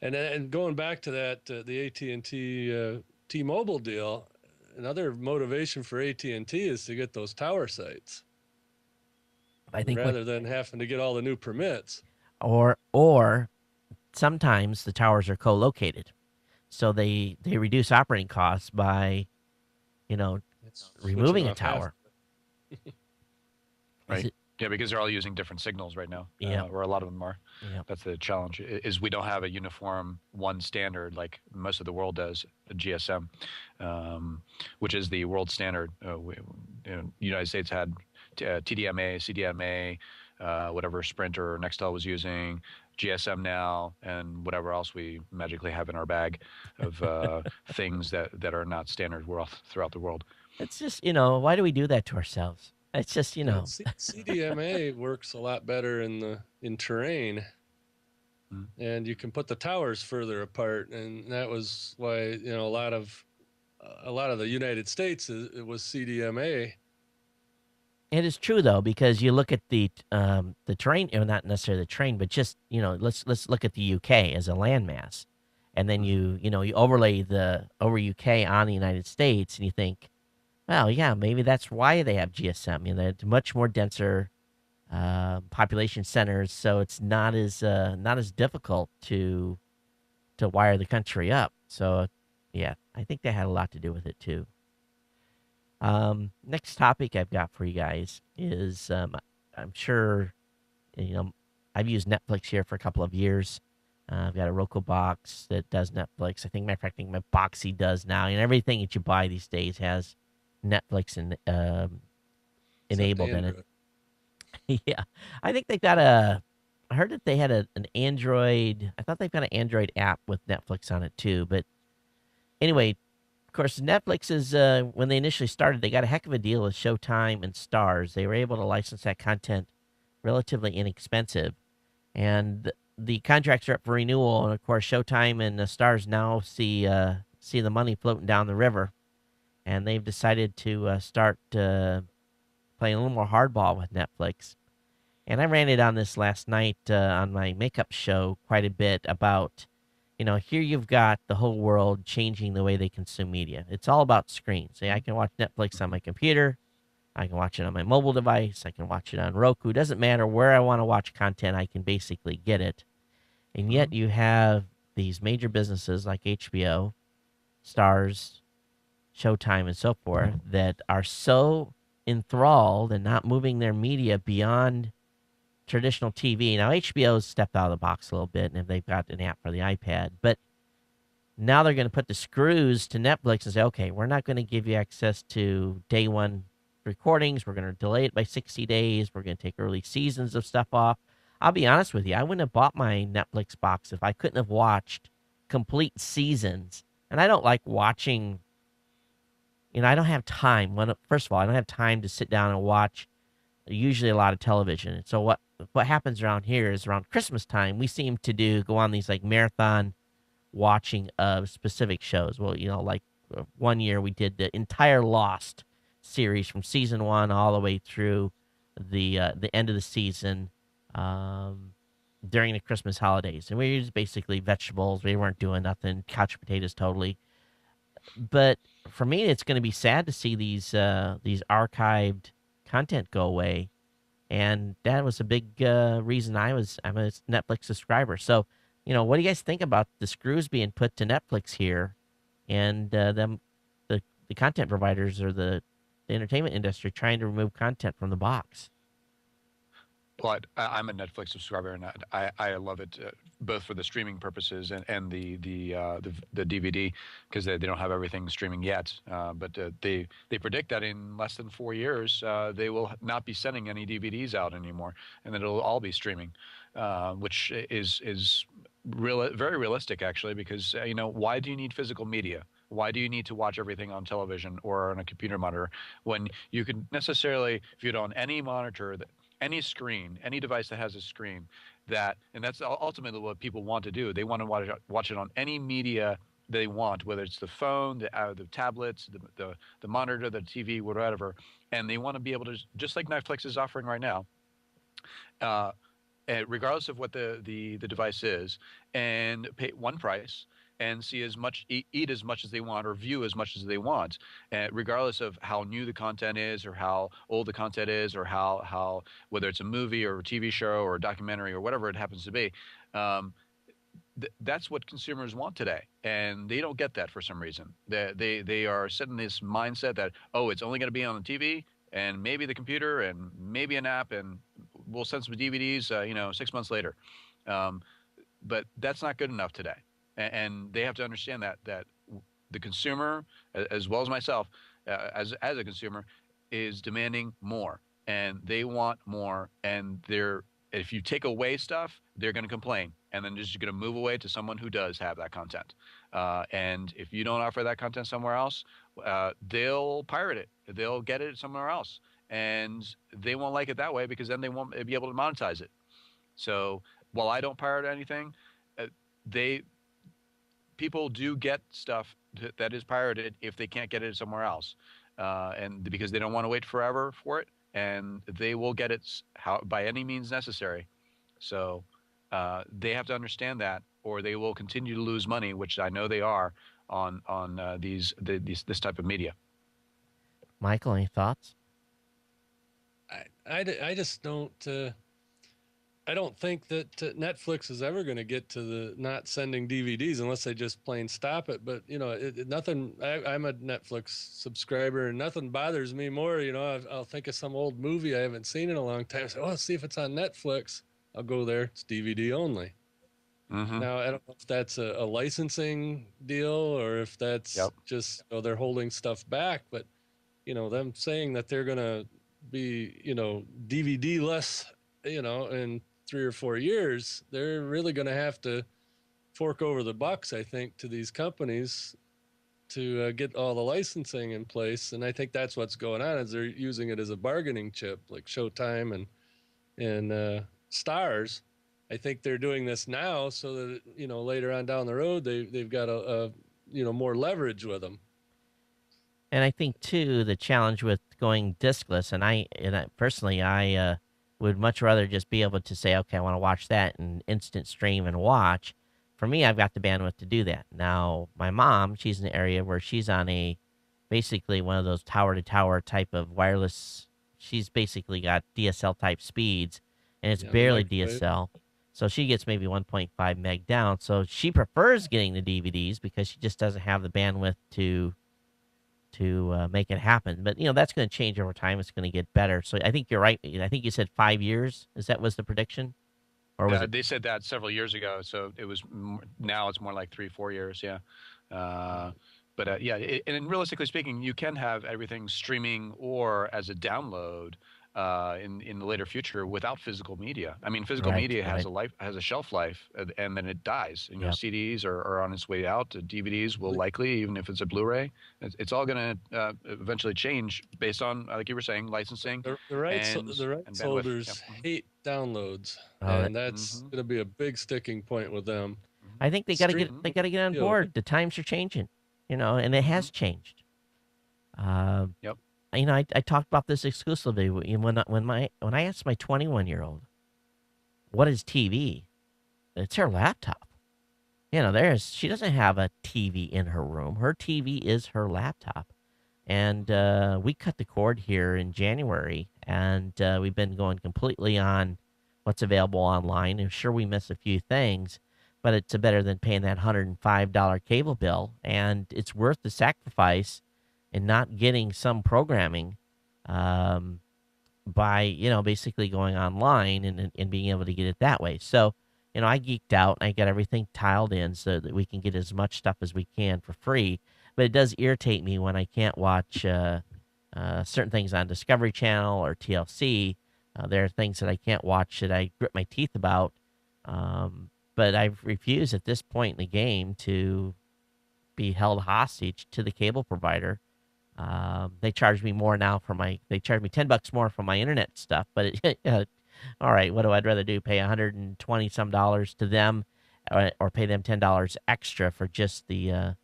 And going back to that, the AT&T T-Mobile deal, another motivation for AT&T is to get those tower sites I think what rather than having to get all the new permits. or sometimes the towers are co-located, so they reduce operating costs by It's switching removing a off half. tower. Is Right. it? Yeah, because they're all using different signals right now, Yeah, or a lot of them are. yeah. That's the challenge. Is we don't have a uniform one standard like most of the world does, GSM, which is the world standard. United States had TDMA, CDMA, whatever Sprint or Nextel was using, GSM now, and whatever else we magically have in our bag of things that are not standard throughout the world. It's just, why do we do that to ourselves? It's just, Yeah, CDMA works a lot better in terrain, Mm-hmm. and you can put the towers further apart, and that was why a lot of the United States it was CDMA. it is true though, because you look at the terrain, or not necessarily the terrain, but just, let's look at the UK as a landmass. And then you overlay over UK on the United States, and you think, well, yeah, maybe that's why they have GSM. They're much more denser population centers, so it's not as difficult to wire the country up. So, yeah, I think that had a lot to do with it too. Next topic I've got for you guys is I'm sure you know I've used Netflix here for a couple of years. I've got a Roku box that does Netflix. I think, matter of fact, I think my Boxy does now, and everything that you buy these days has Netflix Except enabled in it. Android. Yeah, I think they've got I heard that they had an Android. I thought they've got an Android app with Netflix on it too. But anyway, of course, Netflix is when they initially started, they got a heck of a deal with Showtime and Stars. They were able to license that content relatively inexpensive, and the contracts are up for renewal. And of course, Showtime and the Stars now see the money floating down the river, and they've decided to start playing a little more hardball with Netflix. And I ranted on this last night on my makeup show quite a bit about, here you've got the whole world changing the way they consume media. It's all about screens. I can watch Netflix on my computer. I can watch it on my mobile device. I can watch it on Roku. Doesn't matter where I want to watch content, I can basically get it. And Mm-hmm. yet you have these major businesses like HBO, Stars, Showtime, and so forth that are so enthralled and not moving their media beyond traditional TV. Now, HBO's stepped out of the box a little bit, and they've got an app for the iPad. But now they're going to put the screws to Netflix and say, okay, we're not going to give you access to day one recordings. We're going to delay it by 60 days. We're going to take early seasons of stuff off. I'll be honest with you. I wouldn't have bought my Netflix box if I couldn't have watched complete seasons. And I don't like watching, I don't have time. First of all, I don't have time to sit down and watch usually a lot of television. And so what happens around here is around Christmas time, we seem to go on these like marathon watching of specific shows. Well, like one year we did the entire Lost series from season 1 all the way through the end of the season during the Christmas holidays. And we used basically vegetables. We weren't doing nothing, couch potatoes totally. But for me, it's going to be sad to see these archived content go away, and that was a big reason I'm a Netflix subscriber. So, what do you guys think about the screws being put to Netflix here, and the content providers or the entertainment industry trying to remove content from the box. But I'm a Netflix subscriber, and I love it, both for the streaming purposes and the DVD, because they don't have everything streaming yet. But they predict that in less than 4 years, they will not be sending any DVDs out anymore, and that it'll all be streaming, which is very realistic actually. Because why do you need physical media? Why do you need to watch everything on television or on a computer monitor when you can necessarily view it on any monitor, any screen, any device that has a screen, and that's ultimately what people want to do. They want to watch it on any media they want, whether it's the phone, the tablets, the monitor, the TV, whatever, and they want to be able to, just like Netflix is offering right now, uh, regardless of what the device is, and pay one price and see as much, eat as much as they want, or view as much as they want, regardless of how new the content is, or how old the content is, or how whether it's a movie or a TV show or a documentary or whatever it happens to be. Um, that's what consumers want today, and they don't get that for some reason. They are set in this mindset that, oh, it's only going to be on the TV and maybe the computer and maybe an app, and we'll send some DVDs 6 months later. um, but that's not good enough today, and they have to understand that the consumer, as well as myself, as a consumer, is demanding more, and they want more, and if you take away stuff, they're going to complain, and then just going to move away to someone who does have that content. And if you don't offer that content somewhere else, they'll pirate it. They'll get it somewhere else, and they won't like it that way, because then they won't be able to monetize it. So while I don't pirate anything, uh, they people do get stuff that is pirated if they can't get it somewhere else, and because they don't want to wait forever for it, and they will get it by any means necessary. So they have to understand that, or they will continue to lose money, which I know they are on this type of media. Michael, any thoughts? I just don't. I don't think that Netflix is ever going to get to the not sending DVDs unless they just plain stop it. But nothing. I'm a Netflix subscriber, and nothing bothers me more. I'll think of some old movie I haven't seen in a long time. Say, oh, let's see if it's on Netflix. I'll go there. It's DVD only. Mm-hmm. Now I don't know if that's a licensing deal or if that's Yep. just they're holding stuff back. But them saying that they're going to be DVD less, in 3 or 4 years, they're really going to have to fork over the bucks, I think, to these companies to get all the licensing in place. And I think that's what's going on is they're using it as a bargaining chip, like Showtime and Stars. I think they're doing this now so that later on down the road they've got a more leverage with them. And I think too the challenge with going discless, and I personally would much rather just be able to say, okay, I want to watch that and instant stream and watch. For me, I've got the bandwidth to do that. Now, my mom, she's in an area where she's on basically one of those tower to tower type of wireless. She's basically got DSL type speeds, and it's barely DSL. So she gets maybe 1.5 meg down. So she prefers getting the DVDs because she just doesn't have the bandwidth to make it happen. But that's going to change over time. It's going to get better. So I think you're right. I think you said 5 years. Was the prediction, or was it? They said that several years ago. So it was now it's more like 3-4 years. Yeah. But yeah, and realistically speaking, you can have everything streaming or as a download in the later future without physical media. I mean, physical media has a shelf life, and then it dies. CDs are on its way out. DVDs will likely, even if it's a Blu-ray, it's all going to eventually change based on, like you were saying, licensing. The rights and holders hate downloads, and that's going to be a big sticking point with them. I think they got to get on board. The times are changing, and it has changed. Yep. I talked about this exclusively when I asked my 21-year-old, what is TV? It's her laptop. She doesn't have a TV in her room. Her TV is her laptop. And we cut the cord here in January, and we've been going completely on what's available online. And sure, we miss a few things, but it's better than paying that $105 cable bill. And it's worth the sacrifice and not getting some programming um, by basically going online and being able to get it that way. So I geeked out and I got everything tiled in so that we can get as much stuff as we can for free. But it does irritate me when I can't watch certain things on Discovery Channel or TLC. There are things that I can't watch that I grit my teeth about. But I've refused at this point in the game to be held hostage to the cable provider. They charge me more now for they charge me $10 more for my internet stuff, but all right, what do I'd rather do? Pay 120 some dollars to them, or pay them $10 extra for just the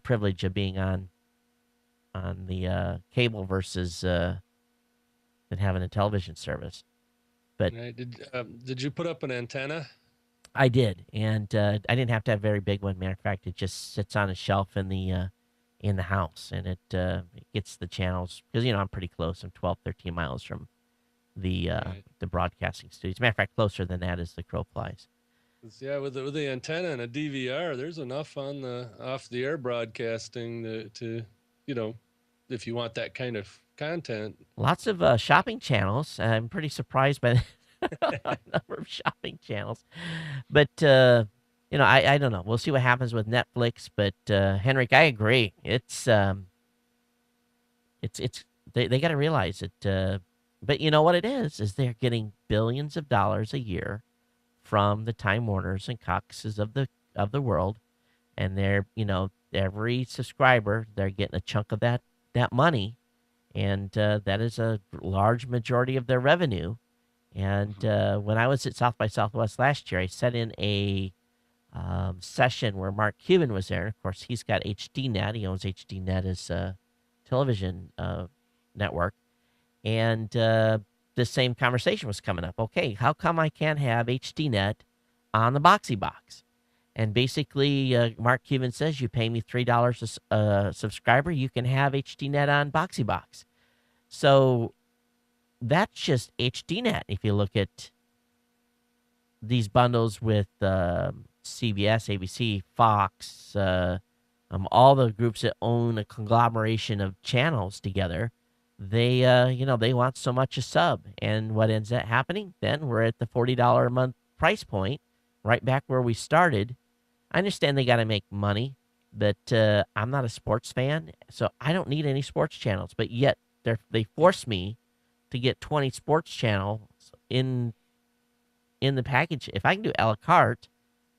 privilege of being on the cable versus than having a television service. But Right. Did you put up an antenna? I did, and I didn't have to have a very big one. Matter of fact, it just sits on a shelf in the house, and it gets the channels because I'm pretty close. I'm 12, 13 miles from Right. the broadcasting studios. Matter of fact, closer than that as the crow flies. 'Cause, yeah, with the antenna and a DVR, there's enough on the off the air broadcasting to you know, if you want that kind of content. Lots of shopping channels. I'm pretty surprised by the number of shopping channels, but I don't know. We'll see what happens with Netflix. But Henrik, I agree. It's they got to realize it. But you know what it is they're getting billions of dollars a year from the Time Warners and Coxes of the world, and they're every subscriber they're getting a chunk of that money, and that is a large majority of their revenue. And when I was at South by Southwest last year, I sat in a session where Mark Cuban was there. And of course, he's got HDNet. He owns HDNet as a television network. And the same conversation was coming up. Okay, how come I can't have HDNet on the Boxy Box? And basically, Mark Cuban says, you pay me $3 a subscriber, you can have HDNet on Boxy Box. So that's just HDNet. If you look at these bundles with CBS, ABC, Fox, all the groups that own a conglomeration of channels together, they want so much a sub. And what ends up happening? Then we're at the $40 a month price point, right back where we started. I understand they got to make money, but I'm not a sports fan, so I don't need any sports channels. But yet they force me to get 20 sports channels in the package. If I can do a la carte,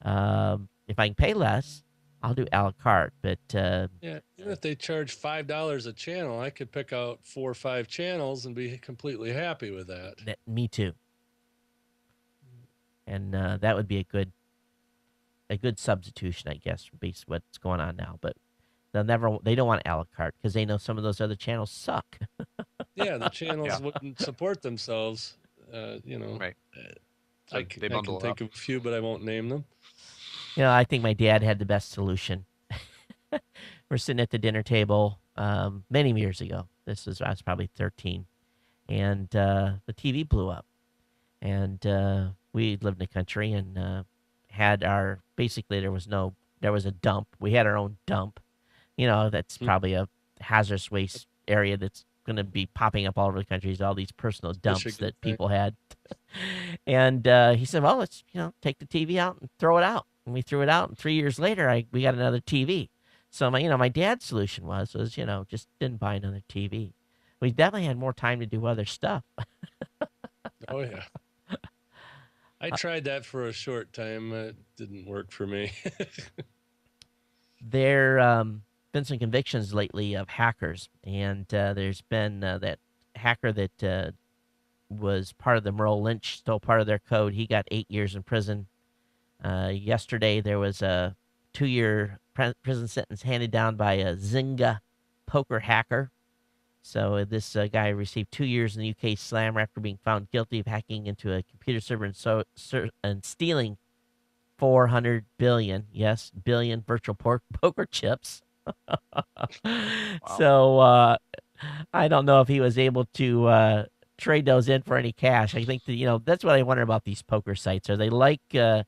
if I can pay less, I'll do a la carte. But Yeah, even if they charge $5 a channel, I could pick out 4 or 5 channels and be completely happy with that. me too. And that would be a good substitution, I guess, based on what's going on now. But they don't want a la carte because they know some of those other channels suck. Yeah, the channels Yeah. wouldn't support themselves. Right. So I they can bundle think up. of a few, but I won't name them. I think my dad had the best solution. We're sitting at the dinner table many years ago. I was probably 13, and the TV blew up. And we lived in the country and had basically there was a dump. We had our own dump. That's Hmm. probably a hazardous waste area that's going to be popping up all over the country. All these personal dumps Michigan that thing. people had. And he said, well, let's take the TV out and throw it out. And we threw it out, and 3 years later, we got another TV. So my dad's solution was just didn't buy another TV. We definitely had more time to do other stuff. Oh yeah. I tried that for a short time. It didn't work for me. There been some convictions lately of hackers, and there's been that hacker that was part of the Merrill Lynch, stole part of their code. He got 8 years in prison. Yesterday, there was a 2-year prison sentence handed down by a Zynga poker hacker. So this guy received 2 years in the UK slammer after being found guilty of hacking into a computer server and stealing 400 billion, yes, billion virtual poker chips. So I don't know if he was able to trade those in for any cash. I think that that's what I wonder about these poker sites. Are they like the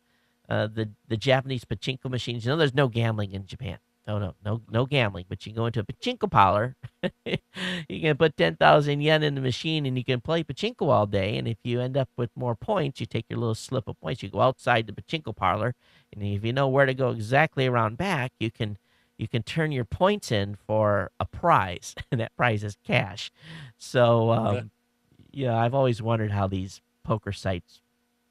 Japanese pachinko machines? There's no gambling in Japan. Oh no gambling, but you go into a pachinko parlor. You can put 10,000 yen in the machine and you can play pachinko all day. And if you end up with more points, you take your little slip of points. You go outside the pachinko parlor, and if you know where to go exactly around back, you can turn your points in for a prize, and that prize is cash. So Okay. yeah, I've always wondered how these poker sites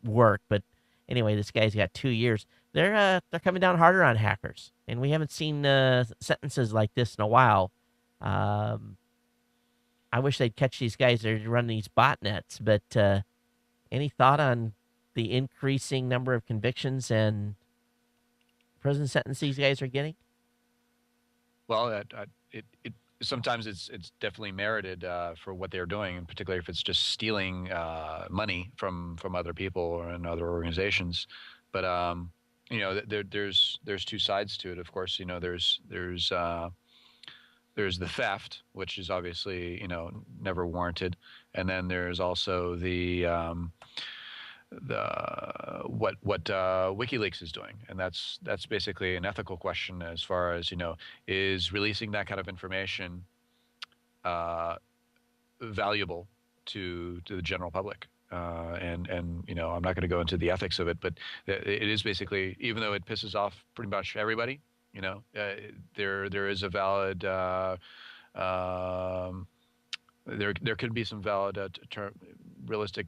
work. But anyway, this guy's got 2 years. They're coming down harder on hackers, and we haven't seen sentences like this in a while. Um, I wish they'd catch these guys that are running these botnets. But any thought on the increasing number of convictions and prison sentences these guys are getting? Well, it sometimes it's definitely merited for what they're doing, and particularly if it's just stealing money from other people or in other organizations. But there's two sides to it. Of course, there's the theft, which is obviously never warranted, and then there's also the what WikiLeaks is doing, and that's basically an ethical question as far as is releasing that kind of information uh, valuable to the general public. And I'm not going to go into the ethics of it, but it is basically, even though it pisses off pretty much everybody, there is a valid um, there could be some valid realistic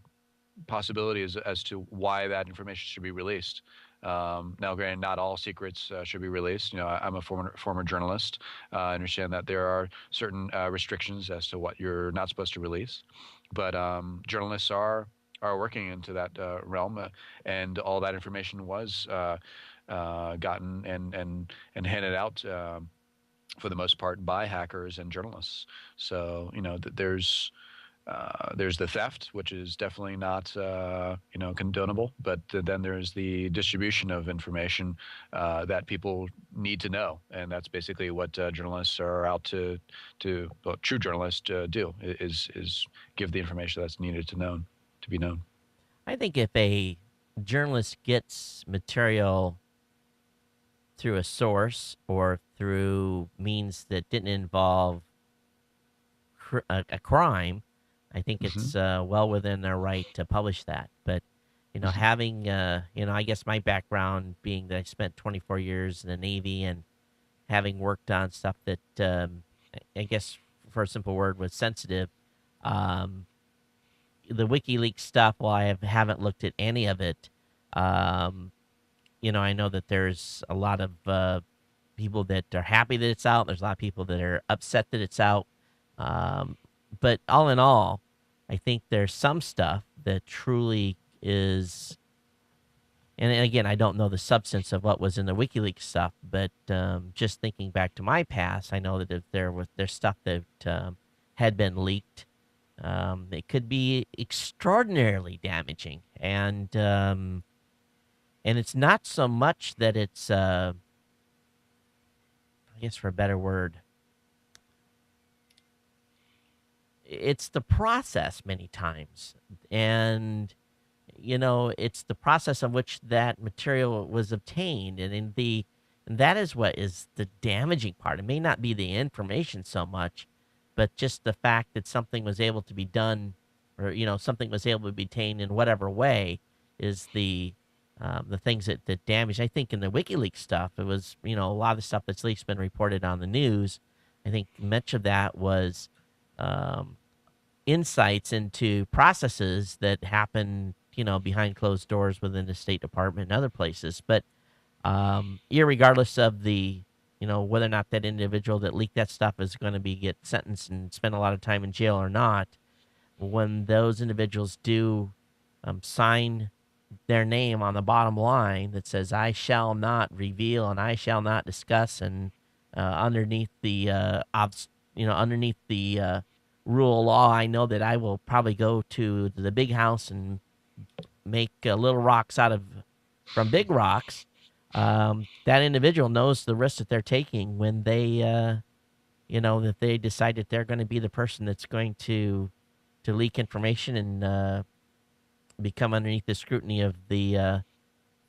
possibilities as to why that information should be released. Now, granted, not all secrets should be released. I'm a former journalist. I understand that there are certain restrictions as to what you're not supposed to release, but journalists are working into that realm, and all that information was gotten and handed out. For the most part, by hackers and journalists. So there's the theft, which is definitely not condonable, but then there's the distribution of information that people need to know, and that's basically what journalists are out to well, true journalists do is give the information that's needed to be known. I think if a journalist gets material through a source or through means that didn't involve a crime, I think Hmm. it's well within their right to publish that. But Hmm. having I guess my background being that I spent 24 years in the Navy and having worked on stuff that I guess for a simple word was sensitive. Um, the WikiLeaks stuff, while haven't looked at any of it, um, I know that there's a lot of people that are happy that it's out. There's a lot of people that are upset that it's out. Um, but all in all, I think there's some stuff that truly is. And again, I don't know the substance of what was in the WikiLeaks stuff, but just thinking back to my past, I know that if there's stuff that had been leaked, it could be extraordinarily damaging, and it's not so much that it's I guess for a better word, it's the process many times. And, it's the process of which that material was obtained. And that is what is the damaging part. It may not be the information so much, but just the fact that something was able to be done or, something was able to be obtained in whatever way is the things that damage. I think in the WikiLeaks stuff, it was, a lot of the stuff that's at least been reported on the news. I think much of that was um, insights into processes that happen, behind closed doors within the State Department and other places. But irregardless of whether or not that individual that leaked that stuff is going to be get sentenced and spend a lot of time in jail or not, when those individuals do sign their name on the bottom line that says "I shall not reveal" and "I shall not discuss," and underneath the underneath the rule of law, I know that I will probably go to the big house and make little rocks out of from big rocks. That individual knows the risk that they're taking when they that they decide that they're going to be the person that's going to leak information and become underneath the scrutiny of the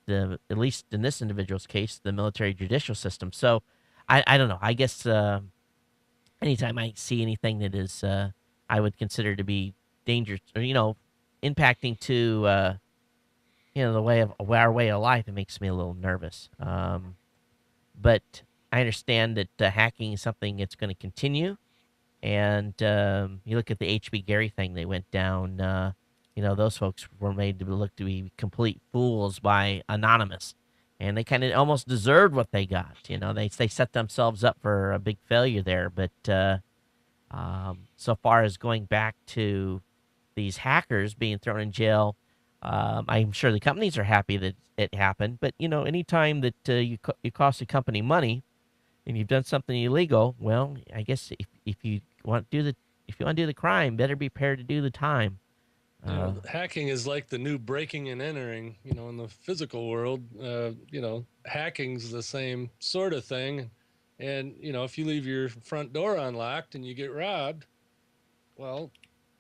at least in this individual's case, the military judicial system. So I don't know. I guess anytime I see anything that is I would consider to be dangerous or impacting to the way of our way of life, it makes me a little nervous. But I understand that hacking is something that's going to continue. And you look at the HB Gary thing; they went down. Those folks were made to look to be complete fools by Anonymous, and they kind of almost deserved what they got. They set themselves up for a big failure there. But so far as going back to these hackers being thrown in jail, I'm sure the companies are happy that it happened. But anytime that you cost a company money and you've done something illegal, well, I guess if you want to do the if you want to do the crime, better be prepared to do the time. Hacking is like the new breaking and entering, in the physical world. Hacking's the same sort of thing. And, if you leave your front door unlocked and you get robbed, well,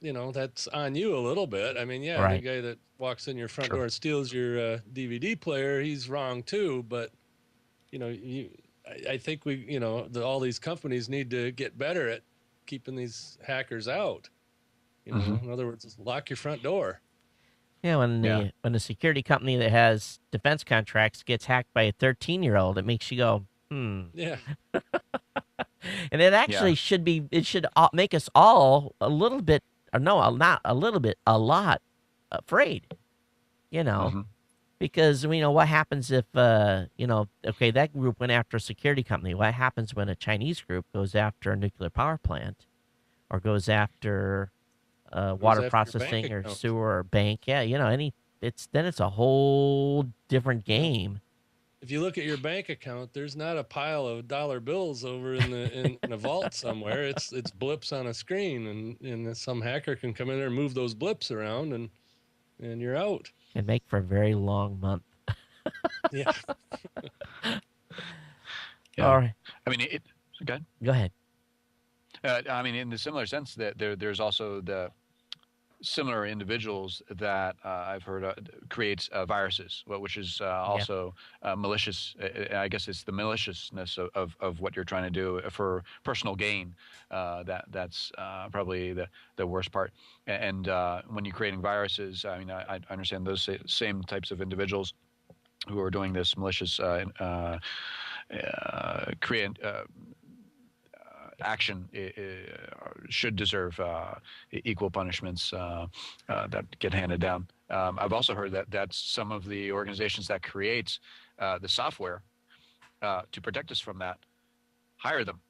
that's on you a little bit. I mean, yeah, the Right. guy that walks in your front True. door and steals your DVD player, he's wrong too. But, I think all these companies need to get better at keeping these hackers out. Hmm. In other words, lock your front door. Yeah, Yeah. when the security company that has defense contracts gets hacked by a 13-year-old, it makes you go, hmm. Yeah. And it Yeah. actually should make us all a little bit, or no, not a little bit, a lot afraid, you know, Hmm. because what happens if okay, that group went after a security company. What happens when a Chinese group goes after a nuclear power plant or goes after Goes water after your bank processing or account. sewer or bank? Yeah, it's a whole different Yeah. game. If you look at your bank account, there's not a pile of dollar bills over in a vault somewhere. It's blips on a screen, and some hacker can come in there and move those blips around, and you're out. Can make for a very long month. Yeah. Yeah. All right, I mean, good. go ahead. I mean, in the similar sense that there's also the similar individuals that I've heard creates viruses, which is Yeah. also malicious. I guess it's the maliciousness of what you're trying to do for personal gain. That's probably the worst part. And when you're creating viruses, I mean, I understand those same types of individuals who are doing this malicious create action should deserve equal punishments that get handed down. I've also heard that some of the organizations that create the software to protect us from that hire them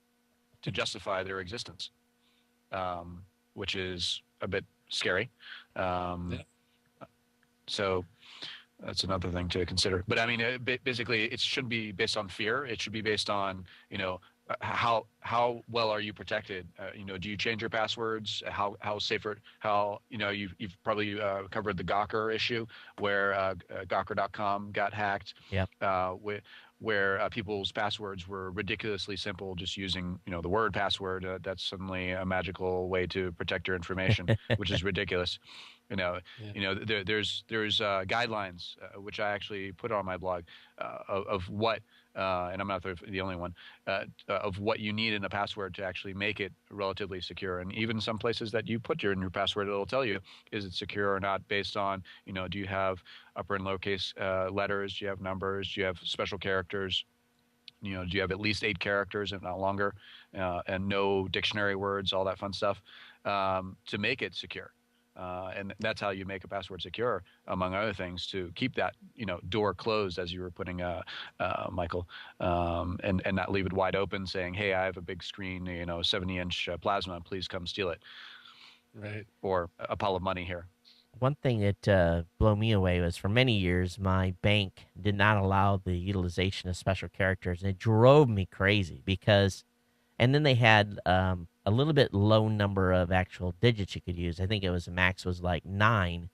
to justify their existence, which is a bit scary. Um, Yeah. so that's another thing to consider. But I mean, basically, it shouldn't be based on fear. It should be based on how well are you protected? Do you change your passwords? How safer? How you've probably covered the Gawker issue where Gawker.com got hacked, Yep. where people's passwords were ridiculously simple, just using the word password. That's suddenly a magical way to protect your information, which is ridiculous. You know, Yeah. there's guidelines which I actually put on my blog of what, and I'm not the only one, of what you need in a password to actually make it relatively secure. And even some places that you put in your password, it'll tell you is it secure or not based on do you have upper and lowercase letters, do you have numbers, do you have special characters. Do you have at least 8 characters, if not longer, and no dictionary words, all that fun stuff, to make it secure. And that's how you make a password secure, among other things, to keep that door closed, as you were putting, Michael, and not leave it wide open, saying, "Hey, I have a big screen, 70-inch plasma. Please come steal it," Right. or a pile of money here. One thing that blew me away was for many years, my bank did not allow the utilization of special characters. And it drove me crazy because, and then they had a little bit low number of actual digits you could use. I think it was the max was like 9.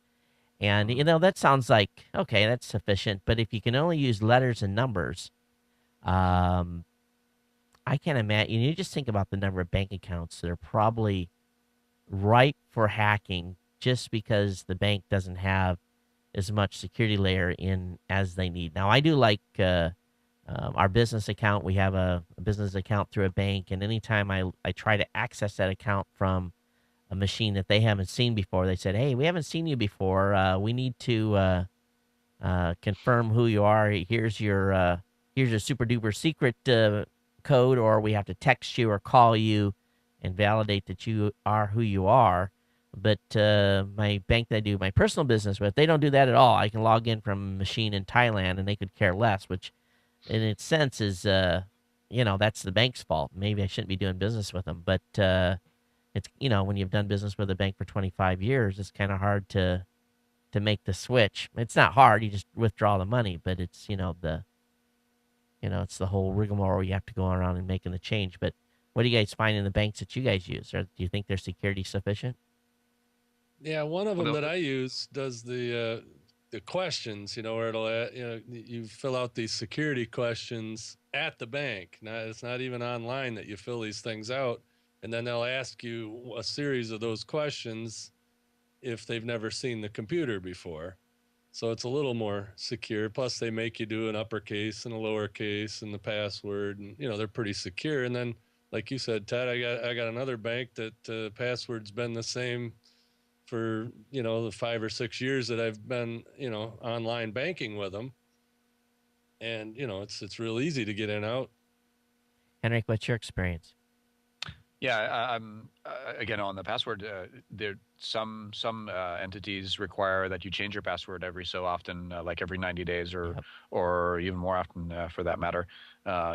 And, Mm-hmm. that sounds like, okay, that's sufficient. But if you can only use letters and numbers, um, I can't imagine. You just think about the number of bank accounts that are probably ripe for hacking just because the bank doesn't have as much security layer in as they need. Now, I do like our business account. We have a business account through a bank, and anytime I try to access that account from a machine that they haven't seen before, they said, "Hey, we haven't seen you before. We need to confirm who you are. Here's your super duper secret code, or we have to text you or call you and validate that you are who you are." But my bank that I do my personal business with, they don't do that at all. I can log in from a machine in Thailand, and they could care less, which in its sense is, that's the bank's fault. Maybe I shouldn't be doing business with them, but it's, when you've done business with a bank for 25 years, it's kind of hard to make the switch. It's not hard. You just withdraw the money, but it's, it's the whole rigmarole you have to go around and making the change. But what do you guys find in the banks that you guys use? Or do you think their security sufficient? Yeah, one of Well, them that I use does the questions. Where you fill out these security questions at the bank. Now it's not even online that you fill these things out, and then they'll ask you a series of those questions if they've never seen the computer before. So it's a little more secure. Plus, they make you do an uppercase and a lowercase and the password, and they're pretty secure. And then, like you said, Ted, I got another bank that password's been the same for the 5 or 6 years that I've been online banking with them, and it's real easy to get in and out. Henrik, what's your experience? Yeah, I'm again on the password. There some entities require that you change your password every so often, like every 90 days Yep. or even more often for that matter,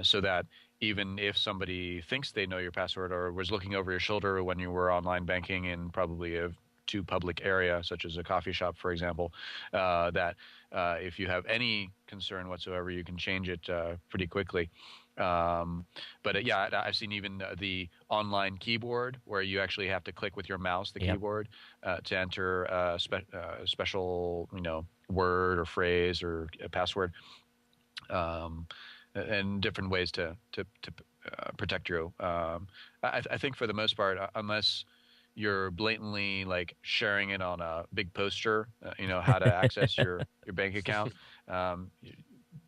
so that even if somebody thinks they know your password or was looking over your shoulder when you were online banking in probably a too public area, such as a coffee shop, for example, that if you have any concern whatsoever, you can change it pretty quickly. Um, but yeah, I've seen even the online keyboard where you actually have to click with your mouse the Yep. keyboard to enter a special, word or phrase or a password, um, and different ways to protect you. I think for the most part, unless you're blatantly like sharing it on a big poster, how to access your bank account. Um,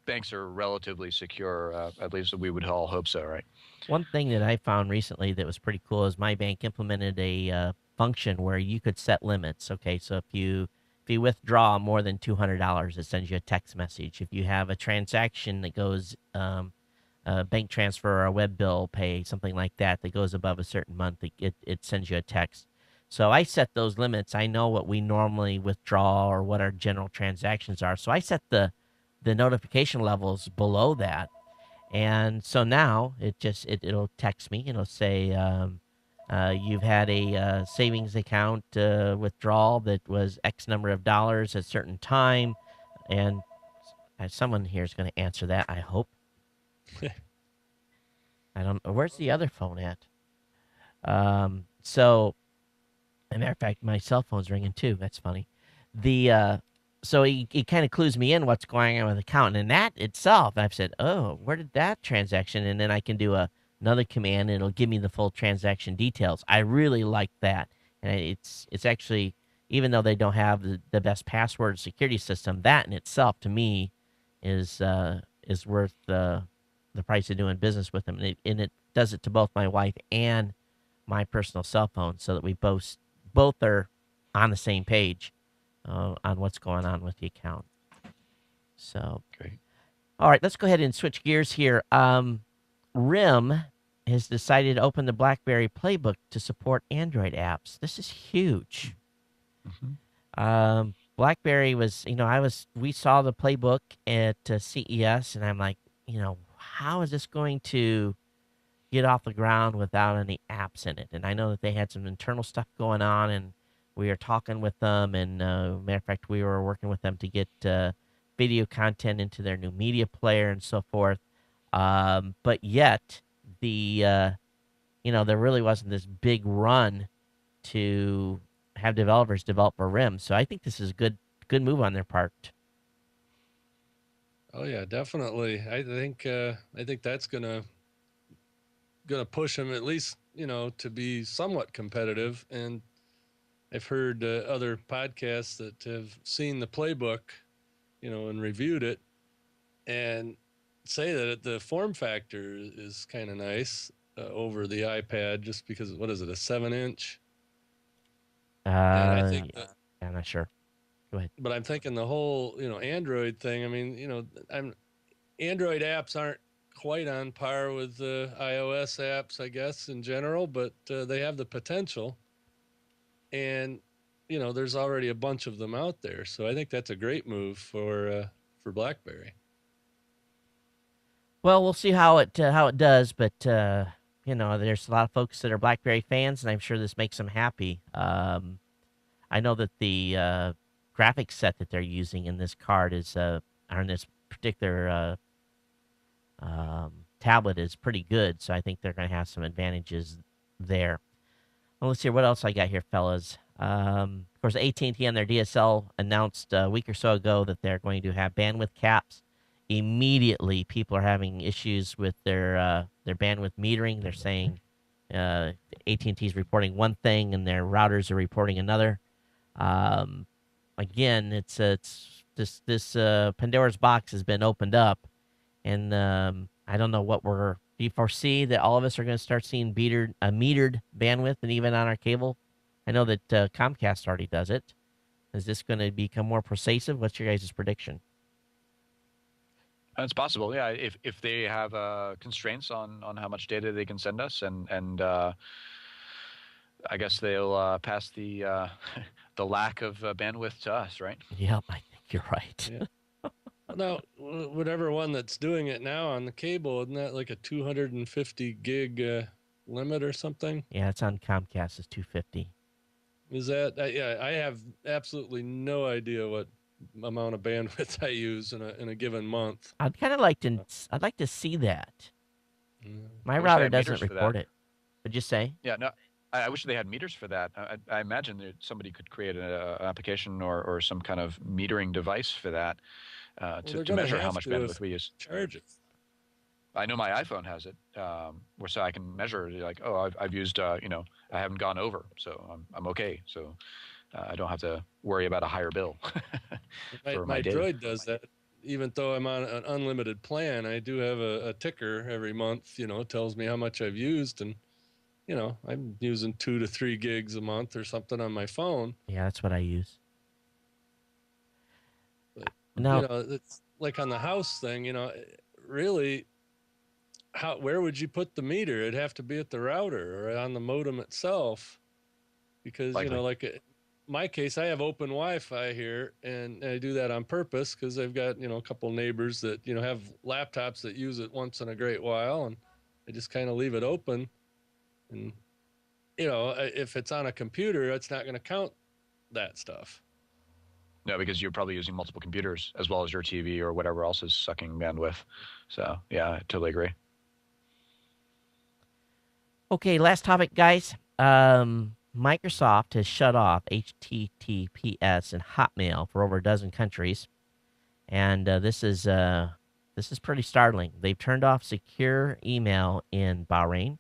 Banks are relatively secure. At least we would all hope so, right? One thing that I found recently that was pretty cool is my bank implemented a function where you could set limits. Okay, so if you withdraw more than $200, it sends you a text message. If you have a transaction that goes a bank transfer or a web bill pay, something like that, that goes above a certain month, it sends you a text. So I set those limits. I know what we normally withdraw or what our general transactions are. So I set the notification levels below that, and so now it'll text me. It'll say, you've had a savings account withdrawal that was X number of dollars at a certain time, and someone here is going to answer that. I hope. I don't know. Where's the other phone at? So, as a matter of fact, my cell phone's ringing too. That's funny. The So he kind of clues me in what's going on with the account, and that itself, I've said, oh, where did that transaction? And then I can do another command, and it'll give me the full transaction details. I really like that, and it's actually, even though they don't have the best password security system, that in itself to me is worth the price of doing business with them, and it does it to both my wife and my personal cell phone, so that we both are on the same page on what's going on with the account. So, Great. all right, let's go ahead and switch gears here. RIM has decided to open the BlackBerry Playbook to support Android apps. This is huge. Mm-hmm. BlackBerry was, we saw the playbook at CES, and I'm like, how is this going to get off the ground without any apps in it? And I know that they had some internal stuff going on, and we were talking with them. And matter of fact, we were working with them to get video content into their new media player and so forth. But yet, there really wasn't this big run to have developers develop for RIM. So I think this is a good move on their part. Oh yeah, definitely. I think that's gonna push them at least to be somewhat competitive. And I've heard other podcasts that have seen the playbook, and reviewed it, and say that the form factor is kind of nice over the iPad, just because what is it, a 7-inch? And I think Yeah, that, I'm not sure. Go ahead. but I'm thinking the whole Android thing. I mean, Android apps aren't quite on par with iOS apps, I guess, in general, but they have the potential. And there's already a bunch of them out there, so I think that's a great move for BlackBerry. Well, we'll see how it does, but there's a lot of folks that are BlackBerry fans, and I'm sure this makes them happy. I know that the graphics set that they're using in this card is or in this particular tablet is pretty good, so I think they're going to have some advantages there. Well, let's see what else I got here, fellas. Of course, AT&T on their DSL announced a week or so ago that they're going to have bandwidth caps. Immediately, people are having issues with their bandwidth metering. They're saying AT&T is reporting one thing and their routers are reporting another. Um, Again, it's this Pandora's box has been opened up, and I don't know what we're. Do you foresee that all of us are going to start seeing metered bandwidth, and even on our cable? I know that Comcast already does it. Is this going to become more pervasive? What's your guys' prediction? It's possible, yeah. If they have constraints on how much data they can send us, and I guess they'll pass the the lack of bandwidth to us, right? Yep, I think you're right. Yeah. Now, whatever one that's doing it now on the cable, isn't that like a 250 gig limit or something? Yeah, it's on Comcast. It's 250. Is that? Yeah, I have absolutely no idea what amount of bandwidth I use in a given month. I'd kind of like to. I'd like to see that. Yeah. My I wish they router had meters doesn't for that. report it. Would you say? Yeah, no, I wish they had meters for that. I imagine that somebody could create an application or some kind of metering device for that Well, they're to going to measure how have much to if bandwidth we use. charge it. I know my iPhone has it, where so I can measure like, oh, I've used, I haven't gone over, so I'm okay. So I don't have to worry about a higher bill for my My data. Droid does that. Even though I'm on an unlimited plan, I do have a ticker every month. Tells me how much I've used, and I'm using 2 to 3 gigs a month or something on my phone. Yeah, that's what I use. But Now, it's like on the house thing. Really, where would you put the meter? It'd have to be at the router or on the modem itself, because Likely. like my case, I have open Wi-Fi here, and I do that on purpose because I've got a couple neighbors that have laptops that use it once in a great while, and I just kind of leave it open. And if it's on a computer, it's not going to count that stuff. No, because you're probably using multiple computers as well as your TV or whatever else is sucking bandwidth. So yeah, I totally agree. okay, last topic, guys. Microsoft has shut off HTTPS and Hotmail for over a dozen countries, and this is pretty startling. They've turned off secure email in Bahrain,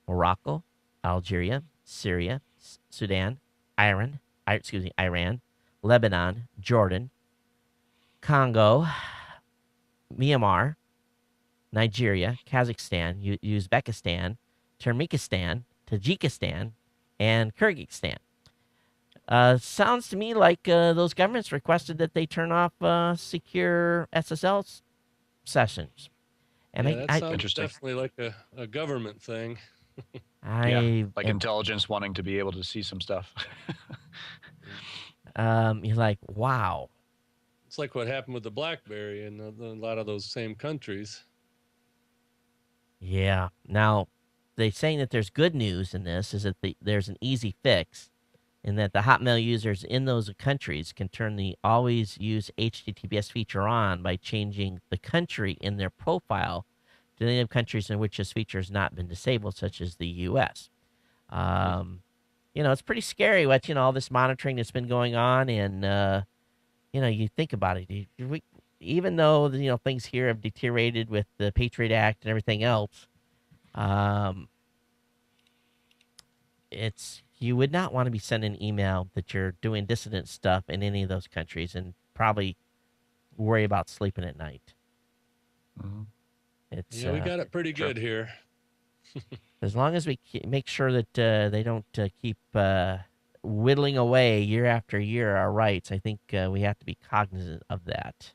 Morocco, Algeria, Syria, Sudan, Iran, Lebanon, Jordan, Congo, Myanmar, Nigeria, Kazakhstan, Uzbekistan, Turkmenistan, Tajikistan, and Kyrgyzstan. Sounds to me like those governments requested that they turn off secure SSL sessions. And Yeah, that sounds Interesting. definitely like a government thing. Yeah, I like am, intelligence wanting to be able to see some stuff. you're like, wow. It's like what happened with the BlackBerry in a lot of those same countries. Yeah. Now, they're saying that there's good news in this is that there's an easy fix in that the Hotmail users in those countries can turn the always use HTTPS feature on by changing the country in their profile to the native countries in which this feature has not been disabled, such as the U.S. Um, it's pretty scary what, all this monitoring that's been going on. And, you think about it. Even though, things here have deteriorated with the Patriot Act and everything else, um, you would not want to be sending email that you're doing dissident stuff in any of those countries and probably worry about sleeping at night. Mm-hmm. It's Yeah, we got it pretty true. good here. As long as we make sure that they don't keep whittling away year after year our rights, I think we have to be cognizant of that.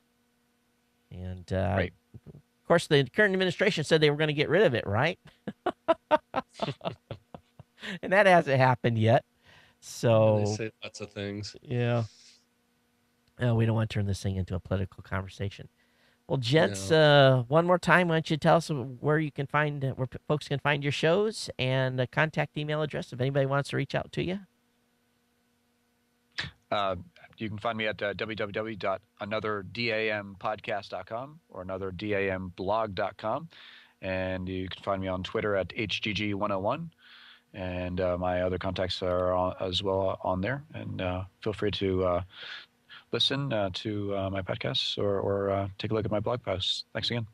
And Right. of course, the current administration said they were going to get rid of it, right? And that hasn't happened yet. Yeah, they So, say lots of things. yeah, we don't want to turn this thing into a political conversation. Well, gents, No. one more time, why don't you tell us where you can find, where folks can find your shows and a contact email address if anybody wants to reach out to you? You can find me at www.anotherdamPodcast.com or anotherdamblog.com. And you can find me on Twitter at HGG101. And my other contacts are as well on there. And feel free to listen to my podcasts or take a look at my blog posts. Thanks again.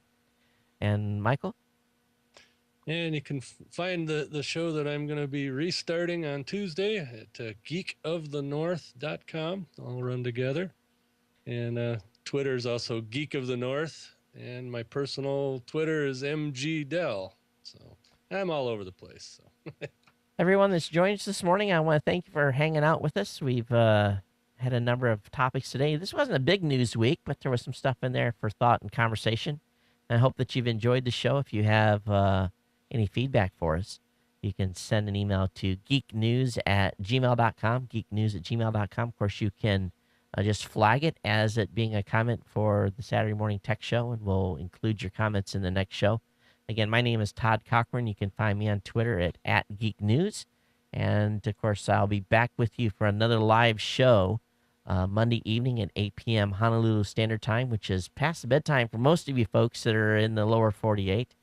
And Michael? And you can find the show that I'm going to be restarting on Tuesday at geekofthenorth.com. All run together. And Twitter is also Geek of the North. And my personal Twitter is MGDell. So I'm all over the place. So. Everyone that's joined us this morning, I want to thank you for hanging out with us. We've had a number of topics today. This wasn't a big news week, but there was some stuff in there for thought and conversation. And I hope that you've enjoyed the show. If you have any feedback for us, you can send an email to geeknews@gmail.com, geeknews@gmail.com. Of course, you can just flag it as it being a comment for the Saturday Morning Tech Show, and we'll include your comments in the next show. Again, my name is Todd Cochran. You can find me on Twitter at @geeknews. And, of course, I'll be back with you for another live show Monday evening at 8 p.m. Honolulu Standard Time, which is past the bedtime for most of you folks that are in the lower 48.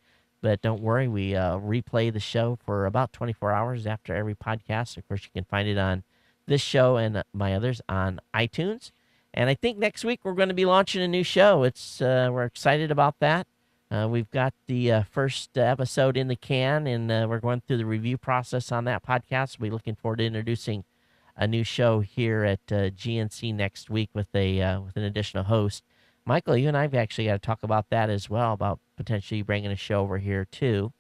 But don't worry, we replay the show for about 24 hours after every podcast. Of course, you can find it on this show and my others on iTunes. And I think next week we're going to be launching a new show. We're excited about that. We've got the first episode in the can, and we're going through the review process on that podcast. We're looking forward to introducing a new show here at GNC next week with an additional host. Michael, you and I've actually got to talk about that as well, about potentially bringing a show over here too.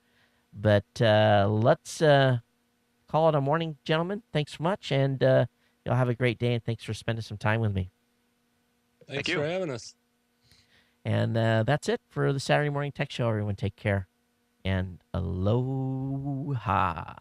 But let's call it a morning, gentlemen. Thanks so much, and y'all have a great day, and thanks for spending some time with me. Thanks for having us. And that's it for the Saturday Morning Tech Show. Everyone take care, and aloha.